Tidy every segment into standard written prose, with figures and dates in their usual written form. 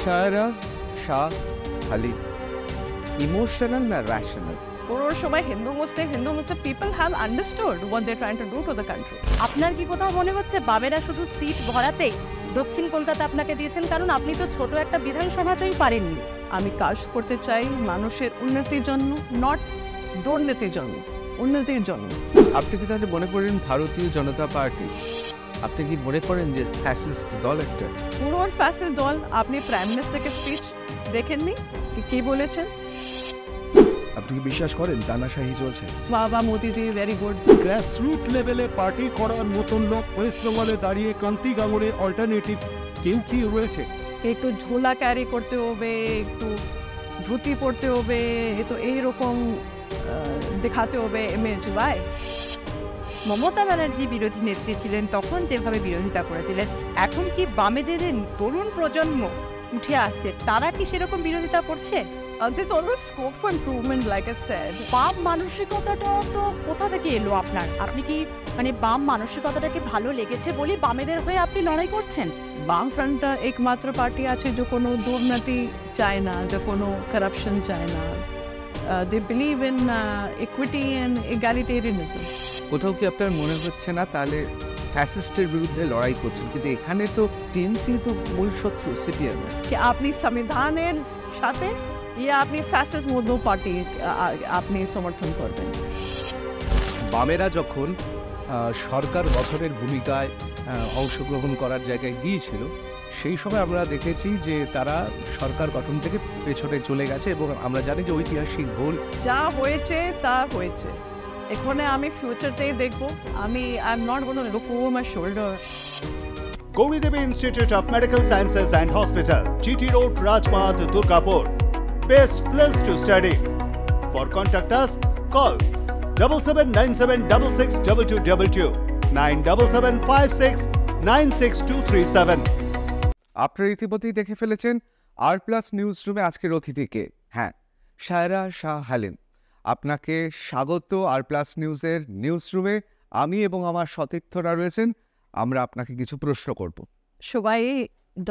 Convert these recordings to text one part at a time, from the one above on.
Shayara Shah Ali emotional না rational? পুরো সময় Hindu Muslim people have understood what they trying to do to the country. আপনার কি কোথাও মনে হচ্ছে বামেরা শুধু সিট ভরাতেই দক্ষিণ কলকাতা আপনাকে দিয়েছেন? কারণ আপনি তো ছোট একটা বিধানসভাতেই পারেননি। আমি কাজ করতে চাই মানুষের উন্নতির জন্য, নট দুর্নীতির জন্য, উন্নতির জন্য। আপনি কি তাহলে মনে করেন ভারতীয় জনতা পার্টি, আপনি কি মনে করেন যে ফ্যাসিস্ট দল একটা? পুরো ফ্যাসিস্ট দল। আপনি প্রাইম মিনিস্টারকে স্পিচ দেখেননি কি বলেছেন? আপনি কি বিশ্বাস করেন তানাশাহি চলছে? বাবা মোদিজি ভেরি গুড। গ্রাসরুট লেভেলে পার্টি করার মতন লোক ওয়েস্ট বেঙ্গলে দাঁড়িয়ে কান্তি গাঙ্গুলির অল্টারনেটিভ কেউ কি রয়েছে? একটু ঝোলা ক্যারি করতে হবে, একটু ধুতি পড়তে হবে, তো এইরকম দেখাতে হবে ইমেজ। ভাই মমতা ব্যানার্জি বিরোধী নেত্রী ছিলেন, তখন যেভাবে বিরোধিতা করেছিলেন, এখন কি বামেদের তরুণ প্রজন্ম উঠে আসছে, তারা কি সেরকম বিরোধিতা করছে? There's always scope for improvement, like I said. বাম মানসিকতাটা তো কোথা থেকে এলো আপনার? আপনি কি বাম মানসিকতাটাকে ভালো লেগেছে বলে বামেদের হয়ে আপনি লড়াই করছেন? বাম ফ্রন্টটা একমাত্র পার্টি আছে যে কোনো দুর্নীতি চায় না, যে কোনো কারাপশন চায় না। They believe in equity and egalitarianism. কোথাও কি আপনার মনে হচ্ছে না তাহলে ফ্যাসিস্টের বিরুদ্ধে লড়াই করছেন? কিন্তু এখানে তো টিএমসি তো মূল শত্রু সিপিএম এর। কি আপনি সংবিধানের সাথে ইয়া আপনি ফ্যাসিস্ট মধ্য পার্টি আপনি সমর্থন করবেন? বামেরা যখন সরকার গঠনের ভূমিকায় অংশগ্রহণ করার জায়গায় গিয়েছিল, সেই সময় আমরা দেখেছি যে তারা সরকার গঠন থেকে পেছনে চলে গেছে এবং আমরা জানি যে ঐতিহাসিক ভুল যা হয়েছে তা হয়েছে। এখানে আমি ফিউচারটাই দেখবো। I am not gonna look over my shoulder. Gauridevi Institute of Medical Sciences and Hospital, GT Road, Rajpath, Durgapur. Best place to study. For contact us, call 7797662222 9775696237. আপনারা ইতিমধ্যেই দেখে ফেলেছেন R+ নিউজ রুমে আজকের অতিথিকে। হ্যাঁ, শায়রা শাহ হালিম। আপনাকে স্বাগত R+ নিউজের নিউজ রুমে। আমি এবং আমার সতীর্থরা রয়েছেন, আমরা আপনাকে কিছু প্রশ্ন করব। সবাই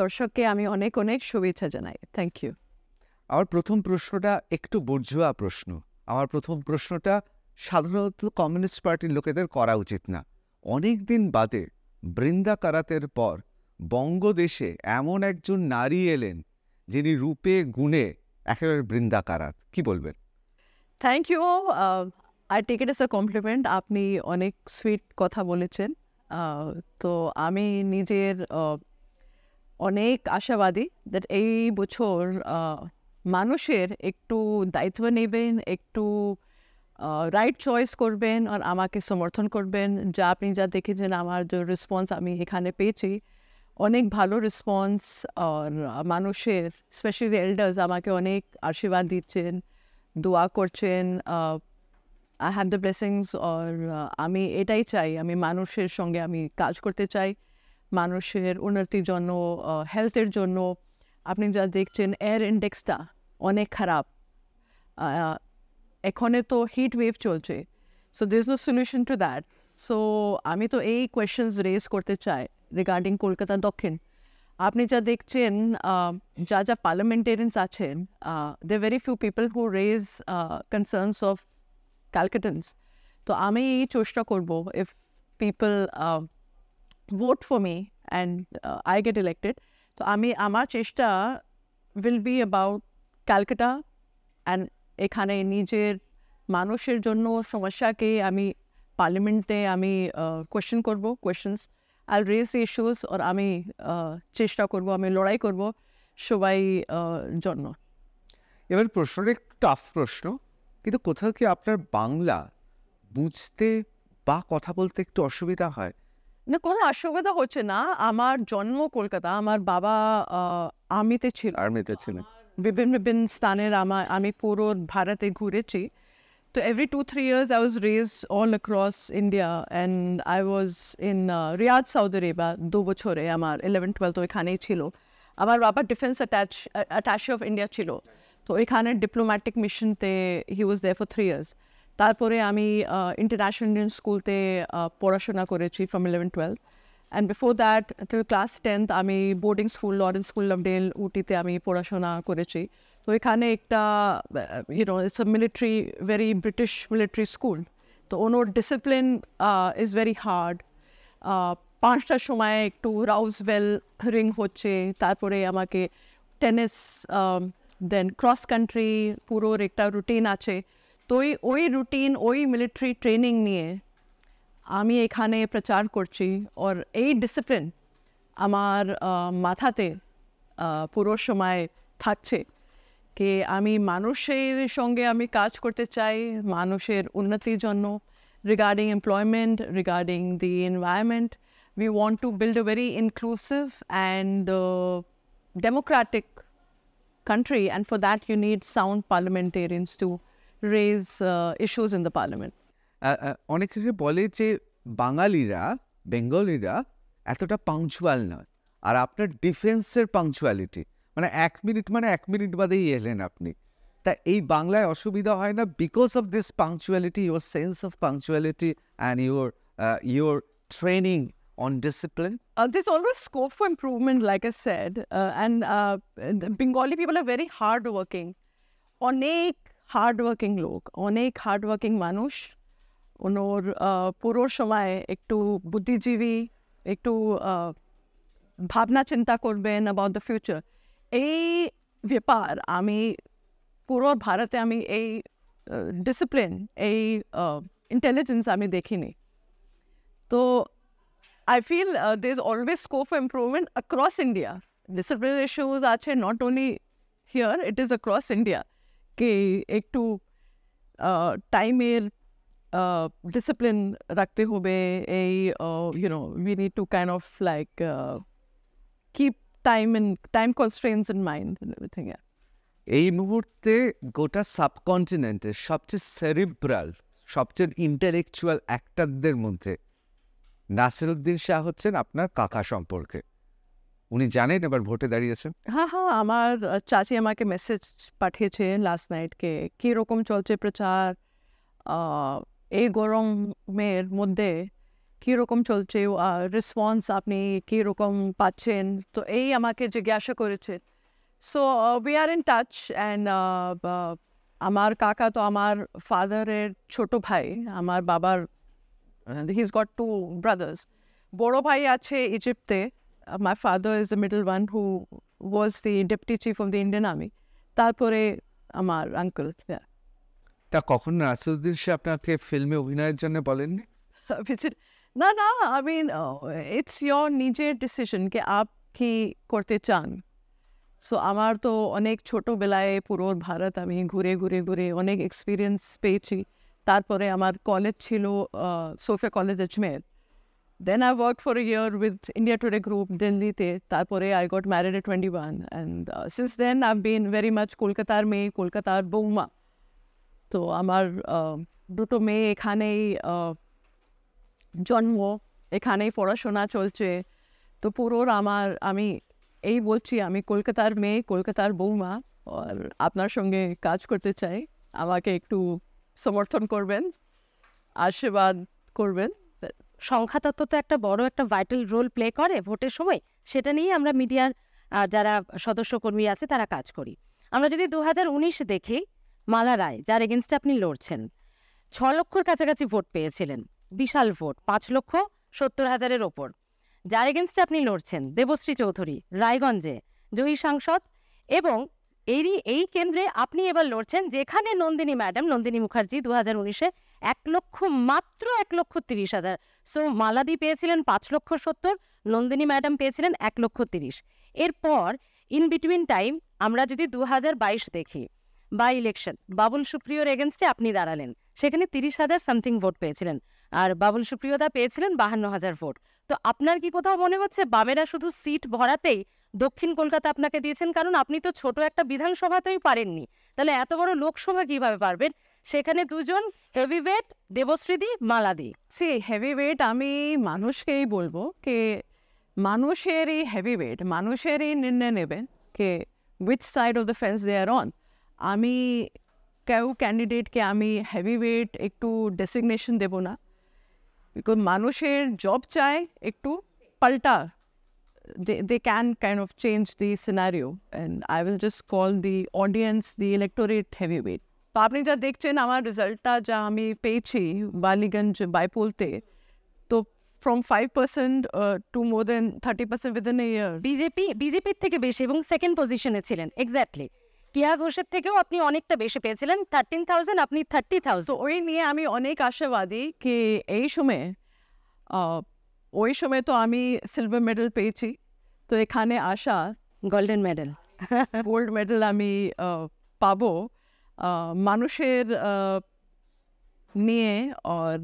দর্শককে আমি অনেক অনেক শুভেচ্ছা জানাই। Thank you. আমার প্রথম প্রশ্নটা একটু বুর্জোয়া প্রশ্ন। আমার প্রথম প্রশ্নটা সাধারণত কমিউনিস্ট পার্টির লোকেদের করা উচিত না। অনেক দিন বাদে বৃন্দা কারাতের পর বঙ্গদেশে এমন একজন নারী এলেন যিনি রূপে গুণে একেবারে বৃন্দা কারাত, কি বলবেন? Thank you. I take it as a compliment. আপনি অনেক সুইট কথা বলেছেন। তো আমি নিজের অনেক আশাবাদী দ্যাট এই বছর মানুষের একটু দায়িত্ব নেবেন, একটু রাইট চয়েস করবেন আর আমাকে সমর্থন করবেন। যা আপনি যা দেখেছেন, আমার যে রেসপন্স আমি এখানে পেয়েছি, অনেক ভালো রেসপন্স। আর মানুষের স্পেশালি এল্ডার্স আমাকে অনেক আশীর্বাদ দিচ্ছেন, দোয়া করছেন। I have the blessings. আর আমি এটাই চাই, আমি মানুষের সঙ্গে আমি কাজ করতে চাই, মানুষের উন্নতির জন্য, হেলথের জন্য। আপনি যা দেখছেন এয়ার ইন্ডেক্সটা অনেক খারাপ, এখানে তো হিট ওয়েভ চলছে। So there is no solution to that. So আমি তো এই কোয়েশ্চেন্স রেজ করতে চাই রিগার্ডিং কলকাতা দক্ষিণ। আপনি যা দেখছেন, যা যা পার্লামেন্টেরিয়ানস আছেন, they very few people who raise concerns of Calcuttans. তো আমি এই চেষ্টা করবো, if people vote for me and I get elected, তো আমি আমার চেষ্টা will be about Calcutta and এখানে নিজের মানুষের জন্য সমস্যাকে আমি পার্লামেন্টে আমি কোয়েশ্চেন করব, questions I raise the issues. আর আমি চেষ্টা করব, আমি লড়াই করব সবাই জন্য। এবার প্রশ্নটা একটু টাফ প্রশ্ন, কিন্তু কোথাও কি আপনার বাংলা বুঝতে বা কথা বলতে একটু অসুবিধা হয়? না, কোনো অসুবিধা হচ্ছে না। আমার জন্ম কলকাতা, আমার বাবা আর্মিতে ছিলেন। বিভিন্ন বিভিন্ন স্থানের আমি পুরো ভারতে ঘুরেছি। তো every 2-3 years I was raised all across India and I was in Riyadh, Saudi Arabia 2 বছরে। আমার 11-12 তো এখানেই ছিল। আমার বাবা ডিফেন্স অ্যাটাশে অফ ইন্ডিয়া ছিল, তো এখানে ডিপ্লোম্যাটিক মিশনতে he was there for 3 years। তারপরে আমি ইন্টারন্যাশনাল ইন্ডিয়ান স্কুলতে পড়াশোনা করেছি from 11-12। And before that till class 10th আমি boarding school Lawrence school Lovedale উটিতে আমি পড়াশোনা করেছি। তো এখানে একটা you know it's a military very British military school. তো ওনোর ডিসিপ্লিন ইজ ভেরি হার্ড। 5টার সময় একটু রাউজবেল রিং হচ্ছে, তারপরে আমাকে টেনিস দেন ক্রস কান্ট্রি পুরোর একটা রুটিন আছে। তো ওই রুটিন ওই মিলিটারি ট্রেনিং নিয়ে আমি এখানে প্রচার করছি। আর এই ডিসিপ্লিন আমার মাথাতে পুরো সময় থাকছে কি আমি মানুষের সঙ্গে আমি কাজ করতে চাই, মানুষের উন্নতির জন্য, regarding employment, regarding the environment. We want to build a very inclusive and democratic country, and for that you need sound parliamentarians to raise issues in the parliament. অনেকে বলে যে বাঙালিরা বেঙ্গলিরা এতটা পাংচুয়াল নয়, আর আপনার ডিফেন্সের পাংচুয়ালিটি মানে 1 মিনিট বাদেই এলেন আপনি। তা এই বাংলায় অসুবিধা হয় না because of this punctuality, your sense of punctuality and your training on discipline? There's always scope for improvement, like I said, and the Bengali people are very hardworking. অনেক হার্ডওয়ার্কিং লোক, অনেক হার্ডওয়ার্কিং মানুষ। ওনোর পুরো সময় একটু বুদ্ধিজীবী, একটু ভাবনা চিন্তা করবেন অ্যাবাউট দ্য ফিউচার। এই ব্যাপার আমি পুরো ভারতে আমি এই ডিসিপ্লিন, এই ইন্টেলিজেন্স আমি দেখিনি। তো I feel there's always scope for improvement across India. Disciplinary issues are not only here, it is across India. Ke ektu time discipline rakhte hobe, you know, we need to kind of like keep time constraints in mind and everything. Yeah. এই মুহূর্তে গোটা সাবকন্টিনেন্টের সবচেয়ে cerebral, সবচেয়ে intellectual অ্যাক্টরদের মধ্যে নাসিরুদ্দিন শাহ হচ্ছেন আপনার কাকা সম্পর্কে। উনি জানেন এবার ভোটে দাঁড়িয়েছেন? হ্যাঁ, আমার চাচি আমাকে মেসেজ পাঠিয়েছে লাস্ট নাইট কে কীরকম চলছে প্রচার, এই গরমের মধ্যে কীরকম চলছে, রেসপন্স আপনি কীরকম পাচ্ছেন, তো এই আমাকে জিজ্ঞাসা করেছে। So we are in touch and আমার কাকা তো আমার ফাদারের ছোট ভাই, আমার বাবার he's got 2 brothers. বড় ভাই আছে ইজিপ্টে। My father is the middle one who was the deputy chief of the Indian Army. তারপরে আমার আঙ্কেল। তা কখন নাসিরুদ্দিন শাহ আপনাকে ফিল্মে অভিনয়ের জন্য বলেননি? না, I mean it's your নিজের ডিসিশন কে আপ কি করতে চান। সো আমার তো অনেক ছোটোবেলায় পুরো ভারত আমি ঘুরে অনেক এক্সপিরিয়েন্স পেয়েছি। তারপরে আমার কলেজ ছিল Sophia College Ajmer. Then I work for a year with India Today group দিল্লিতে। তারপরে I got married at 21 and since then I been very much কলকাতার মেয়ে, কলকাতার বৌমা। তো আমার 2 মেয়ে এখানেই জন্ম, এখানেই পড়াশোনা চলছে। তো পুরোর আমি এই বলছি আমি কলকাতার মেয়ে, কলকাতার বৌমা, আর আপনার সঙ্গে কাজ করতে চাই। আমাকে একটু সমর্থন করবেন, আশীর্বাদ করবেন। সংখ্যাতত্ত্ব তো একটা বড় একটা ভাইটাল রোল প্লে করে ভোটের সময়, সেটা নিয়ে আমরা মিডিয়ার যারা সদস্যকর্মী আছে তারা কাজ করি। আমরা যদি 2019 দেখি, মালা রায় যার এগেনস্টে আপনি লড়ছেন 6 লক্ষর কাছাকাছি ভোট পেয়েছিলেন, বিশাল ভোট, 5,70,000-এর ওপর। যার এগেনস্টে আপনি লড়ছেন দেবশ্রী চৌধুরী রায়গঞ্জে জয়ী সাংসদ, এবং এই কেন্দ্রে আপনি এবার লড়ছেন যেখানে নন্দিনী মুখার্জি 2019-এ মাত্র 1,30,000। সো মালাদি পেয়েছিলেন 5,70,000, নন্দিনী ম্যাডাম পেয়েছিলেন 1,30,000। এরপর ইন বিটুইন টাইম আমরা যদি 2022 দেখি, বাই ইলেকশন বাবুল সুপ্রিয়র এগেনস্টে আপনি দাঁড়ালেন, সেখানে 30,000 সামথিং ভোট পেয়েছিলেন, আর বাবুল সুপ্রিয়দা পেয়েছিলেন 52,000 ভোট। তো আপনার কি কোথাও মনে হচ্ছে বামেরা শুধু সিট ভরাতেই দক্ষিণ কলকাতা আপনাকে দিয়েছেন? কারণ আপনি তো ছোট একটা বিধানসভাতেই পারেননি, তাহলে এত বড় লোকসভা কিভাবে পারবেন? সেখানে 2 হেভিওয়েট, দেবশ্রীদি, মালাদি। হেভিওয়েট আমি মানুষকেই বলবো কে মানুষের এই হেভিওয়েট, মানুষের এই নির্ণয় নেবেন কে which side of the fence they are on. আমি কেউ ক্যান্ডিডেটকে আমি হেভিওয়েট একটু ডেসিগনেশন দেব না, বিকজ মানুষের জব চায় একটু palta, they can kind of change the scenario, and I will just call the audience the electorate heavyweight. তো আপনি যা দেখছেন আমার রেজাল্টটা যা আমি পেয়েছি বালিগঞ্জ বাইপোলতে, তো from 5% to more than 30% within a year. বিজেপির থেকে বেশি এবং সেকেন্ড পজিশনে ছিলেন এক্স্যাক্টলি। কেয়া ঘোষের থেকেও আপনি অনেকটা বেশি পেয়েছিলেন, 13,000 আপনি 30,000। তো ওই নিয়ে আমি অনেক আশাবাদী কি এই সময়ে ওই সময় তো আমি সিলভার মেডেল পেয়েছি, তো এখানে আসা গোল্ডেন মেডেল গোল্ড মেডেল আমি পাবো মানুষের নিয়ে। আর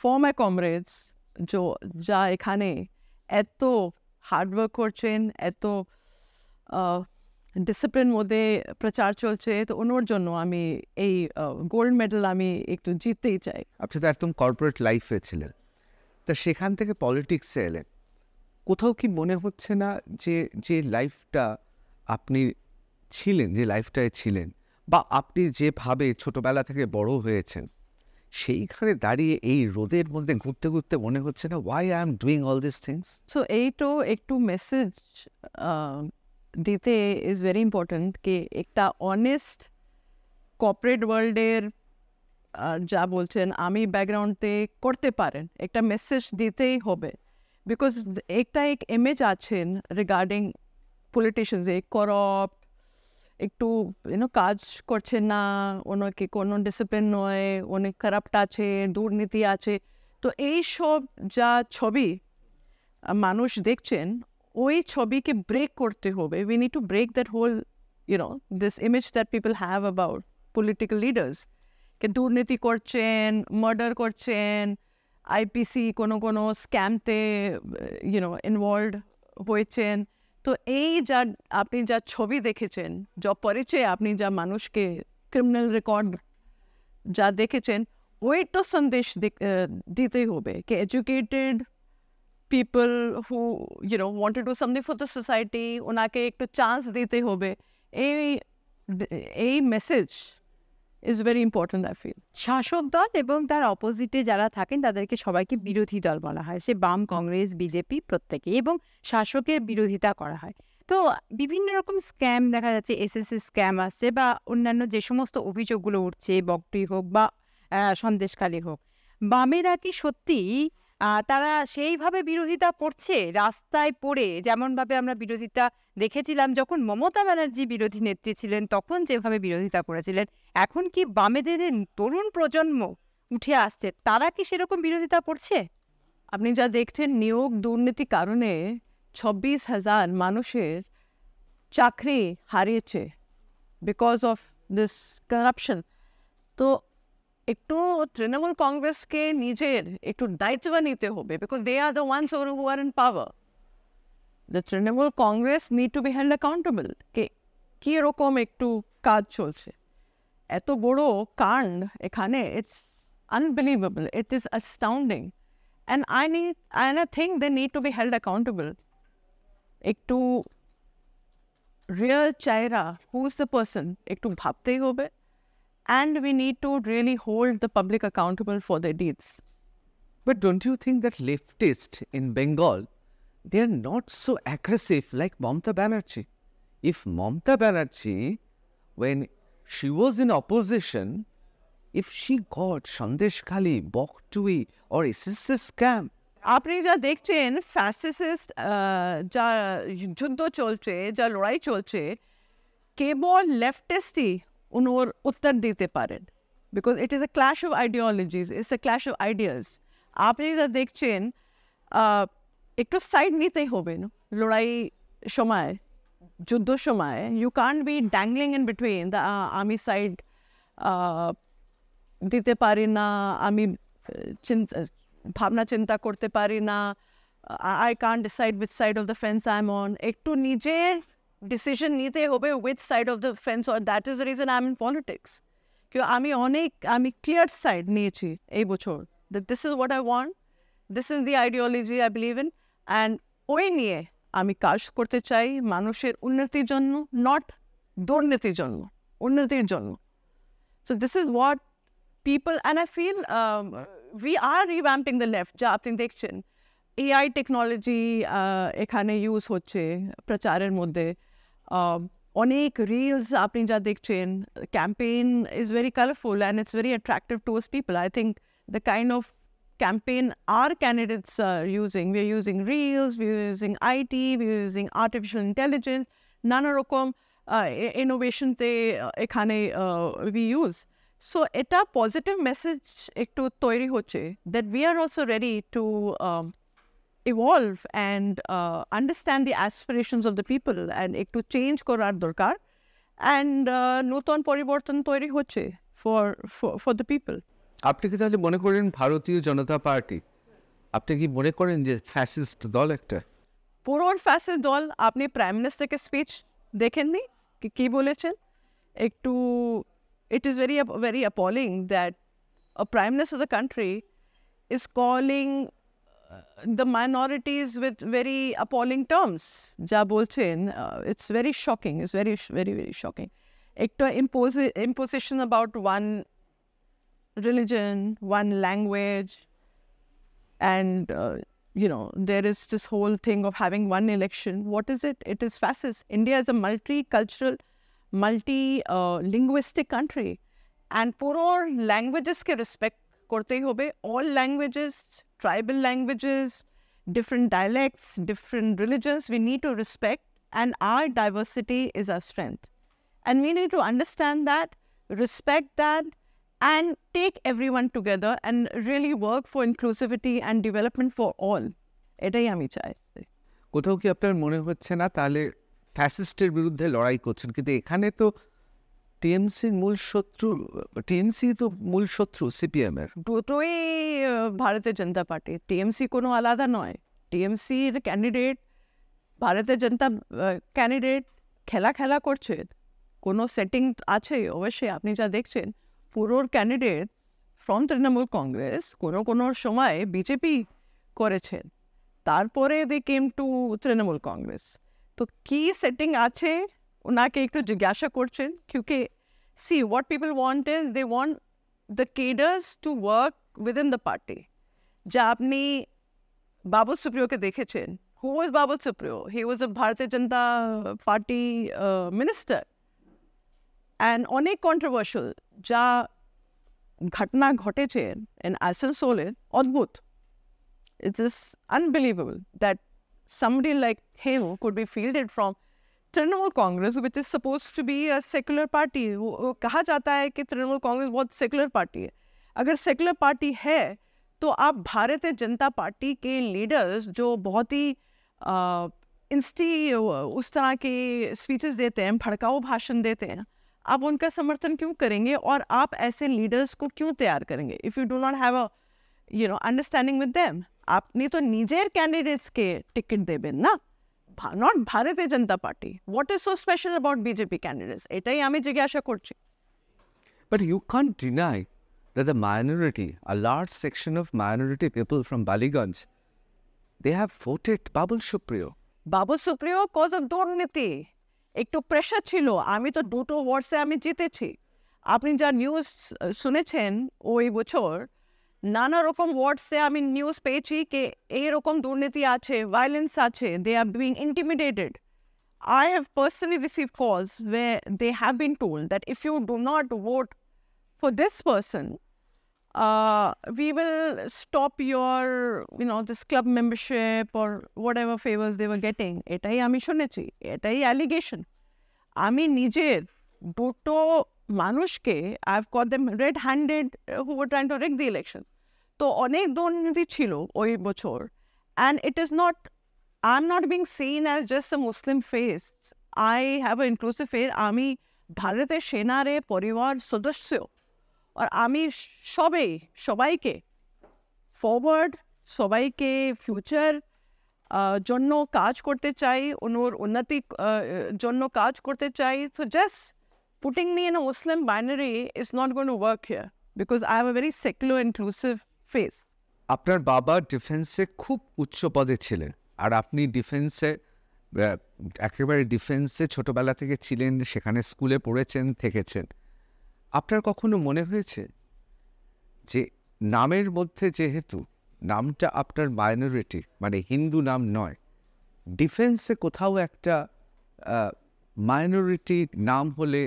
ফর মাই কমরেডস যা এখানে এত হার্ডওয়ার্ক করছেন, এত ডিসিপ্লিন মধ্যে প্রচার চলছে, তো ওনার জন্য আমি এই গোল্ড মেডেল আমি একটু জিততেই চাই। আপনি তো একদম কর্পোরেট লাইফে ছিলেন, তা সেখান থেকে পলিটিক্সে এলেন, কোথাও কি মনে হচ্ছে না যে যে লাইফটা আপনি ছিলেন, যে লাইফটায় ছিলেন, বা আপনি যেভাবে ছোটবেলা থেকে বড় হয়েছেন, সেইখানে দাঁড়িয়ে এই রোদের মধ্যে ঘুরতে ঘুরতে মনে হচ্ছে না why I am doing all this things? So এইটো একটু মেসেজ দিতে ইজ ভেরি ইম্পর্ট্যান্ট কি একটা অনেস্ট কর্পোরেট ওয়ার্ল্ডের যা বলছেন আমি ব্যাকগ্রাউন্ডে করতে পারেন, একটা মেসেজ দিতেই হবে। বিকজ একটা এক ইমেজ আছেন রিগার্ডিং পলিটিশিয়ানস, করাপ্ট, একটু কাজ করছেন না, ওনাকে কোনো ডিসিপ্লিন নয়, অনেক কারাপ্ট আছে, দুর্নীতি আছে। তো এইসব যা ছবি মানুষ দেখছেন, ওই ছবিকে ব্রেক করতে হবে। We need to break that whole this image that people have about political leaders, কে দুর্নীতি করছেন, মার্ডার করছেন, আইপিসি কোনো স্ক্যামতে ইনভলভ হয়েছেন। তো এই যা আপনি যা ছবি দেখেছেন, যা পরিচয় আপনি যা মানুষকে ক্রিমিনাল রেকর্ড যা দেখেছেন, ওই তো সন্দেশ দিতে হবে কি educated people who want to do something for the society, ওনাকে একটু চান্স দিতে হবে। এই message is very important I feel. শাসক দল এবং তার অপোজিটে যারা থাকেন তাদেরকে সবাইকে বিরোধী দল বলা হয়, সে বাম, কংগ্রেস, বিজেপি প্রত্যেকে, এবং শাসকের বিরোধিতা করা হয়। তো বিভিন্ন রকম স্ক্যাম দেখা যাচ্ছে, এসএসসি স্ক্যাম আসছে বা অন্যান্য যে সমস্ত অভিযোগগুলো উঠছে, বকটুই হোক বা সন্দেশখালী হোক, বামেরা কি সত্যি তারা সেইভাবে বিরোধিতা করছে রাস্তায় পড়ে, যেমনভাবে আমরা বিরোধিতা দেখেছিলাম যখন মমতা ব্যানার্জি বিরোধী নেত্রী ছিলেন তখন যেভাবে বিরোধিতা করেছিলেন, এখন কি বামেদের তরুণ প্রজন্ম উঠে আসছে, তারা কি সেরকম বিরোধিতা করছে? আপনি যা দেখছেন নিয়োগ দুর্নীতি কারণে 26,000 মানুষের চাকরি হারিয়েছে বিকজ অফ দিস কারাপশন। তো একটু তৃণমূল কংগ্রেসকে নিজের একটু দায়িত্ব নিতে হবে, because they are the ones who are in power. The Trinamool Congress need to be held accountable কে কী রকম একটু কাজ চলছে। এত বড় কাণ্ড এখানে, it's unbelievable, it is astounding, and I think they need to be held accountable. একটু রিয়েল চাইরা who's the person একটু ভাবতেই হবে, and we need to really hold the public accountable for their deeds. But don't you think that leftists in Bengal, they are not so aggressive like Mamata Banerjee? If Mamata Banerjee, when she was in opposition, if she got Sandeshkhali, Boktui or SSS scam, আপনি যা দেখছেন fascist যা যুদ্ধ চলছে, যা লড়াই চলছে, কেবল লেফটিস্টই ওর উত্তর দিতে পারেন, because it is a clash of ideologies, it's a clash of ideas. আপনি যা দেখছেন একটু সাইড নিতেই হবে না লড়াই সময়, যুদ্ধ সময়। You can't be dangling in between the আমি সাইড দিতে পারি না, আমি ভাবনা চিন্তা করতে পারি না, I can't decide with side of the fence I am on. একটু নিজের ডিসিশন নিতে হবে with side of the fence, or that is the reason I am in politics. কেউ আমি ক্লিয়ার সাইড নিয়েছি এই বছর, that this is what I want, this is the ideology I believe in, and ওই নিয়ে আমি কাজ করতে চাই মানুষের উন্নতির জন্য, নট দুর্নীতির জন্য, উন্নতির জন্য। So this is what people, and I feel we are revamping the left, যা আপনি দেখছেন। AI টেকনোলজি এখানে ইউজ হচ্ছে প্রচারের মধ্যে। অনেক রিলস আপনি যা দেখছেন, campaign is very colourful and it's very attractive towards people. I think the kind of campaign our candidates are using. We're using reels, we're using IT, we're using artificial intelligence, নানা রকম innovation তে এখানে we use. So এটা positive message একটু তৈরি হচ্ছে that we are also ready to evolve and understand the aspirations of the people and একটু change করার দরকার and নতুন পরিবর্তন তৈরি হচ্ছে for the people. আপনি কি তাহলে মনে করেন ভারতীয় জনতা পার্টি, আপনি কি মনে করেন যে ফ্যাসিস্ট দল একটা? পুরো ফ্যাসিস্ট দল। আপনি প্রাইম মিনিস্টারকে স্পিচ দেখেননি কি বলেছেন? একটু it is very appalling that a prime minister of the country is calling the minorities with very appalling terms. যা বলছেন, it's very shocking. It's very shocking. একটা imposition about one religion, one language, and there is this whole thing of having one election. What is it? It is fascist. India is a multicultural, multi-linguistic country, and puro languages ke respect korte hi hobe. All languages, tribal languages, different dialects, different religions, we need to respect, and our diversity is our strength. And we need to understand that, respect that, and take everyone together and really work for inclusivity and development for all. এটাই আমি চাই। কোথাও কি আপনার মনে হচ্ছে না তাহলে ফ্যাসিস্টের বিরুদ্ধে লড়াই করছেন, কিন্তু এখানে তো টিএমসি তো মূল শত্রু সিপিএম এর? দুটোই ভারতীয় জনতা পার্টি, টিএমসি কোনো আলাদা নয়। টিএমসির ক্যান্ডিডেট, ভারতীয় জনতা ক্যান্ডিডেট খেলা করছে, কোনো সেটিং আছে অবশ্যই। আপনি যা দেখছেন পুরোর ক্যান্ডিডেট ফ্রম তৃণমূল কংগ্রেস কোনো সময় বিজেপি করেছেন, তারপরে they came to Trinamool Congress. তো কি সেটিং আছে ওনাকে একটু জিজ্ঞাসা করছেন, কিউকি see what people want is they want the cadres to work within the party. যা আপনি বাবুল সুপ্রিয়োকে দেখেছেন, হু ওয়াজ বাবুল সুপ্রিয়? হি ওয়াজ আ ভারতীয় জনতা পার্টি মিনিস্টার, and অনেক কন্ট্রোভার্সিয়াল যা ঘটনা ঘটেছে in আসানসোলে, অদ্ভুত। It is unbelievable that somebody like him could be fielded from Trinamool Congress, which is supposed to be a secular party. कहा जाता है कि तृणमूल कांग्रेस बहुत सेकुलर पार्टी है। अगर सेकुलर पार्टी है तो आप भारतीय जनता पार्टी के लीडर्स जो बहुत ही उस तरह के स्पीचेस देते हैं, भड़काऊ भाषण देते हैं, आप उनका समर्थन क्यों करेंगे और आप ऐसे लीडर्स को क्यों तैयार करेंगे if you do not have a understanding with them? আপনি তো নিজের ক্যান্ডিডেটসকে টিকিট দেবেন না, not Bharatiya Janata Party. What is so special about BJP candidates? এটাই আমি জিজ্ঞাসা করছি। But you can't deny that the minority, a large section of minority people from Baliganj, they have voted Babul Supriyo. Babul Supriyo cause of দুর্নীতি, একটু pressure ছিল। আমি তো দুটো ওয়ার্ডসে আমি জিতেছি। আপনি যা নিউজ শুনেছেন ওই বছর, নানা রকম ওয়ার্ডসে আমি নিউজ পেয়েছি যে এইরকম দুর্নীতি আছে, ভায়োলেন্স আছে, they are being intimidated. I have personally received calls where they have been told that if you do not vote for this person, we will stop your, this club membership or whatever favors they were getting. এটাই আমি শুনেছি, এটাই allegation. আমি নিজের দুটো মানুষকে I've got them red-handed who were trying to rig the election. তো অনেক দুর্নীতি ছিল ওই বছর, and it is not, I'm not being seen as just a Muslim face. I have an inclusive face. আমি ভারতের সেনারে পরিবার সদস্য, আর আমি সবাইকে ফরওয়ার্ড, সবাইকে ফিউচার জন্য কাজ করতে চাই, ওনার উন্নতি জন্য কাজ করতে চাই। So just putting me in a Muslim binary is not going to work here because I have a very secular, inclusive face. আপনার বাবা ডিফেন্সে খুব উচ্চ পদে ছিলেন, আর আপনি ডিফেন্সে একেবারে ডিফেন্সে ছোটবেলা থেকে ছিলেন, সেখানে স্কুলে পড়েছেন, থেকেছেন। আপনার কখনো মনে হয়েছে যে নামের মধ্যে যেহেতু নামটা আপনার মাইনরিটি মানে হিন্দু নাম নয়, ডিফেন্সে কোথাও একটা মাইনরিটি নাম হলে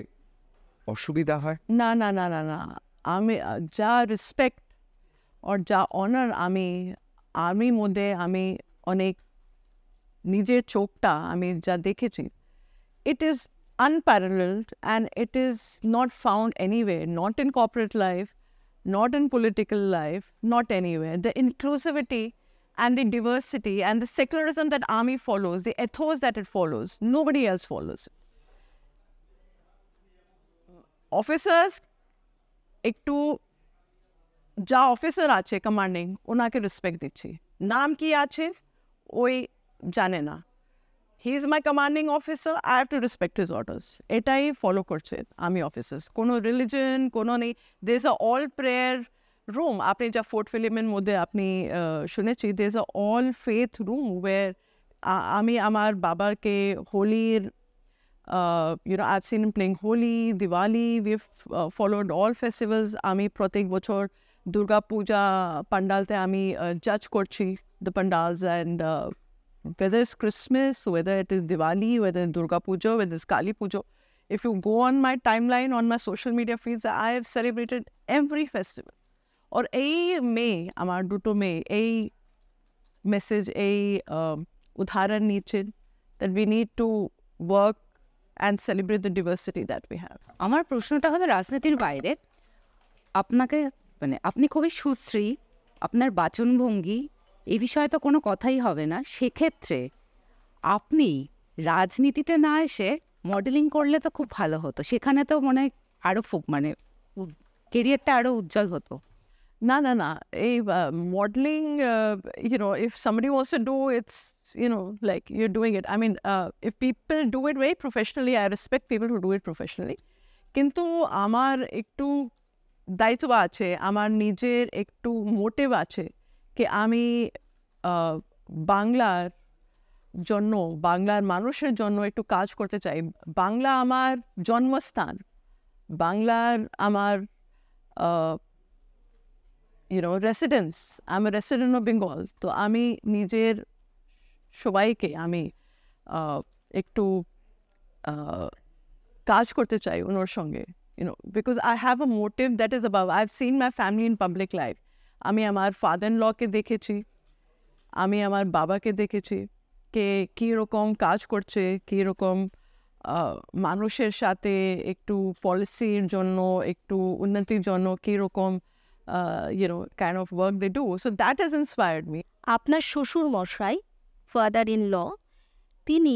অসুবিধা হয়? না না না না না, আমি যা রেসপেক্ট আর যা অনার আমি আর্মির মধ্যে আমি অনেক নিজের চোখটা আমি যা দেখেছি, it is unparalleled and it is not found anywhere, not in corporate life, not in political life, not anywhere. The inclusivity and the diversity and the secularism that army follows, the ethos that it follows, nobody else follows. Officers, একটু যা officer আছে commanding ওনাকে respect দিচ্ছি, নাম কি আছে ওই জানে না, he is my commanding officer, I have to respect his orders, এটাই ফলো করছে আর্মি অফিসার্স। কোনো রিলিজন কোনো নেই, there is a all prayer room, আপনি যা ফোর্ট ফিলিমের মধ্যে আপনি শুনেছি, there is a all faith room where আমি আমার বাবাকে হোলির I've seen him playing Holi, Diwali, we've followed all festivals. আমি প্রত্যেক বছর Durga Puja Pandalte আমি judge করছি the pandals, and whether it's Christmas, whether it is Diwali, whether it's Durga Puja, whether it's Kali Puja. If you go on my timeline, on my social media feeds, I have celebrated every festival. और এই মে আমার দুটো মে এই message এই উদাহরণ নিচ্ছেন that we need to work and celebrate the diversity that we have. আমার প্রশ্নটা হলো রাজনীতির বাইরে, আপনাকে মানে আপনি খুবই সুশ্রী, আপনার বাচনভঙ্গি এই বিষয়ে তো কোনো কথাই হবে না, সেক্ষেত্রে আপনি রাজনীতিতে না এসে মডেলিং করলে তো খুব ভালো হতো, সেখানে তো মনে হয় আরও মানে কেরিয়ারটা আরও উজ্জ্বল হতো। No, no, no. Modeling, if somebody wants to do it's, like you're doing it. I mean, if people do it very professionally, I respect people who do it professionally. কিন্তু আমার একটু দায়িত্ব আছে, আমার নিজের একটু মোটিভ আছে কি আমি বাংলার জন্য, বাংলার মানুষের জন্য একটু কাজ করতে চাই। বাংলা আমার জন্মস্থান, বাংলার আমার residence. I'm a resident of Bengal. তো আমি নিজের সবাইকে আমি একটু কাজ করতে চাই ওনার সঙ্গে, because I have a motive that is above. I've seen my family in public life. আমি আমার ফাদার ইন লকে দেখেছি, আমি আমার বাবাকে দেখেছি কে কীরকম কাজ করছে, কীরকম মানুষের সাথে একটু পলিসির জন্য, একটু উন্নতির জন্য কীরকম kind of work they do. So that has inspired me. আপনার শ্বশুর মশাই, ফাদার ইন ল, তিনি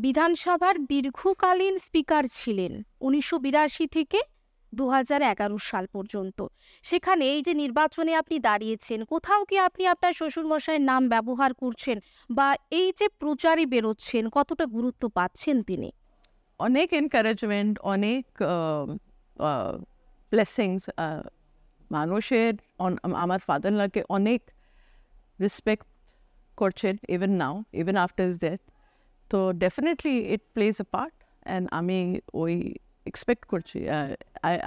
বিধানসভার দীর্ঘকালীন স্পিকার ছিলেন 1982 থেকে 2011 সাল পর্যন্ত। সেখানে এই যে নির্বাচনে আপনি দাঁড়িয়েছেন, কোথাও কি আপনি আপনার শ্বশুর মশাইয়ের নাম ব্যবহার করছেন, বা এই যে প্রচারে বেরোচ্ছেন কতটা গুরুত্ব পাচ্ছেন তিনি? অনেক এনকারেজমেন্ট, অনেক ব্লেসিংস, মানুষের আমার ফাদার লাকে অনেক রেসপেক্ট করছেন even now, even after his death. তো definitely it plays a part, and আমি ওই এক্সপেক্ট করছি,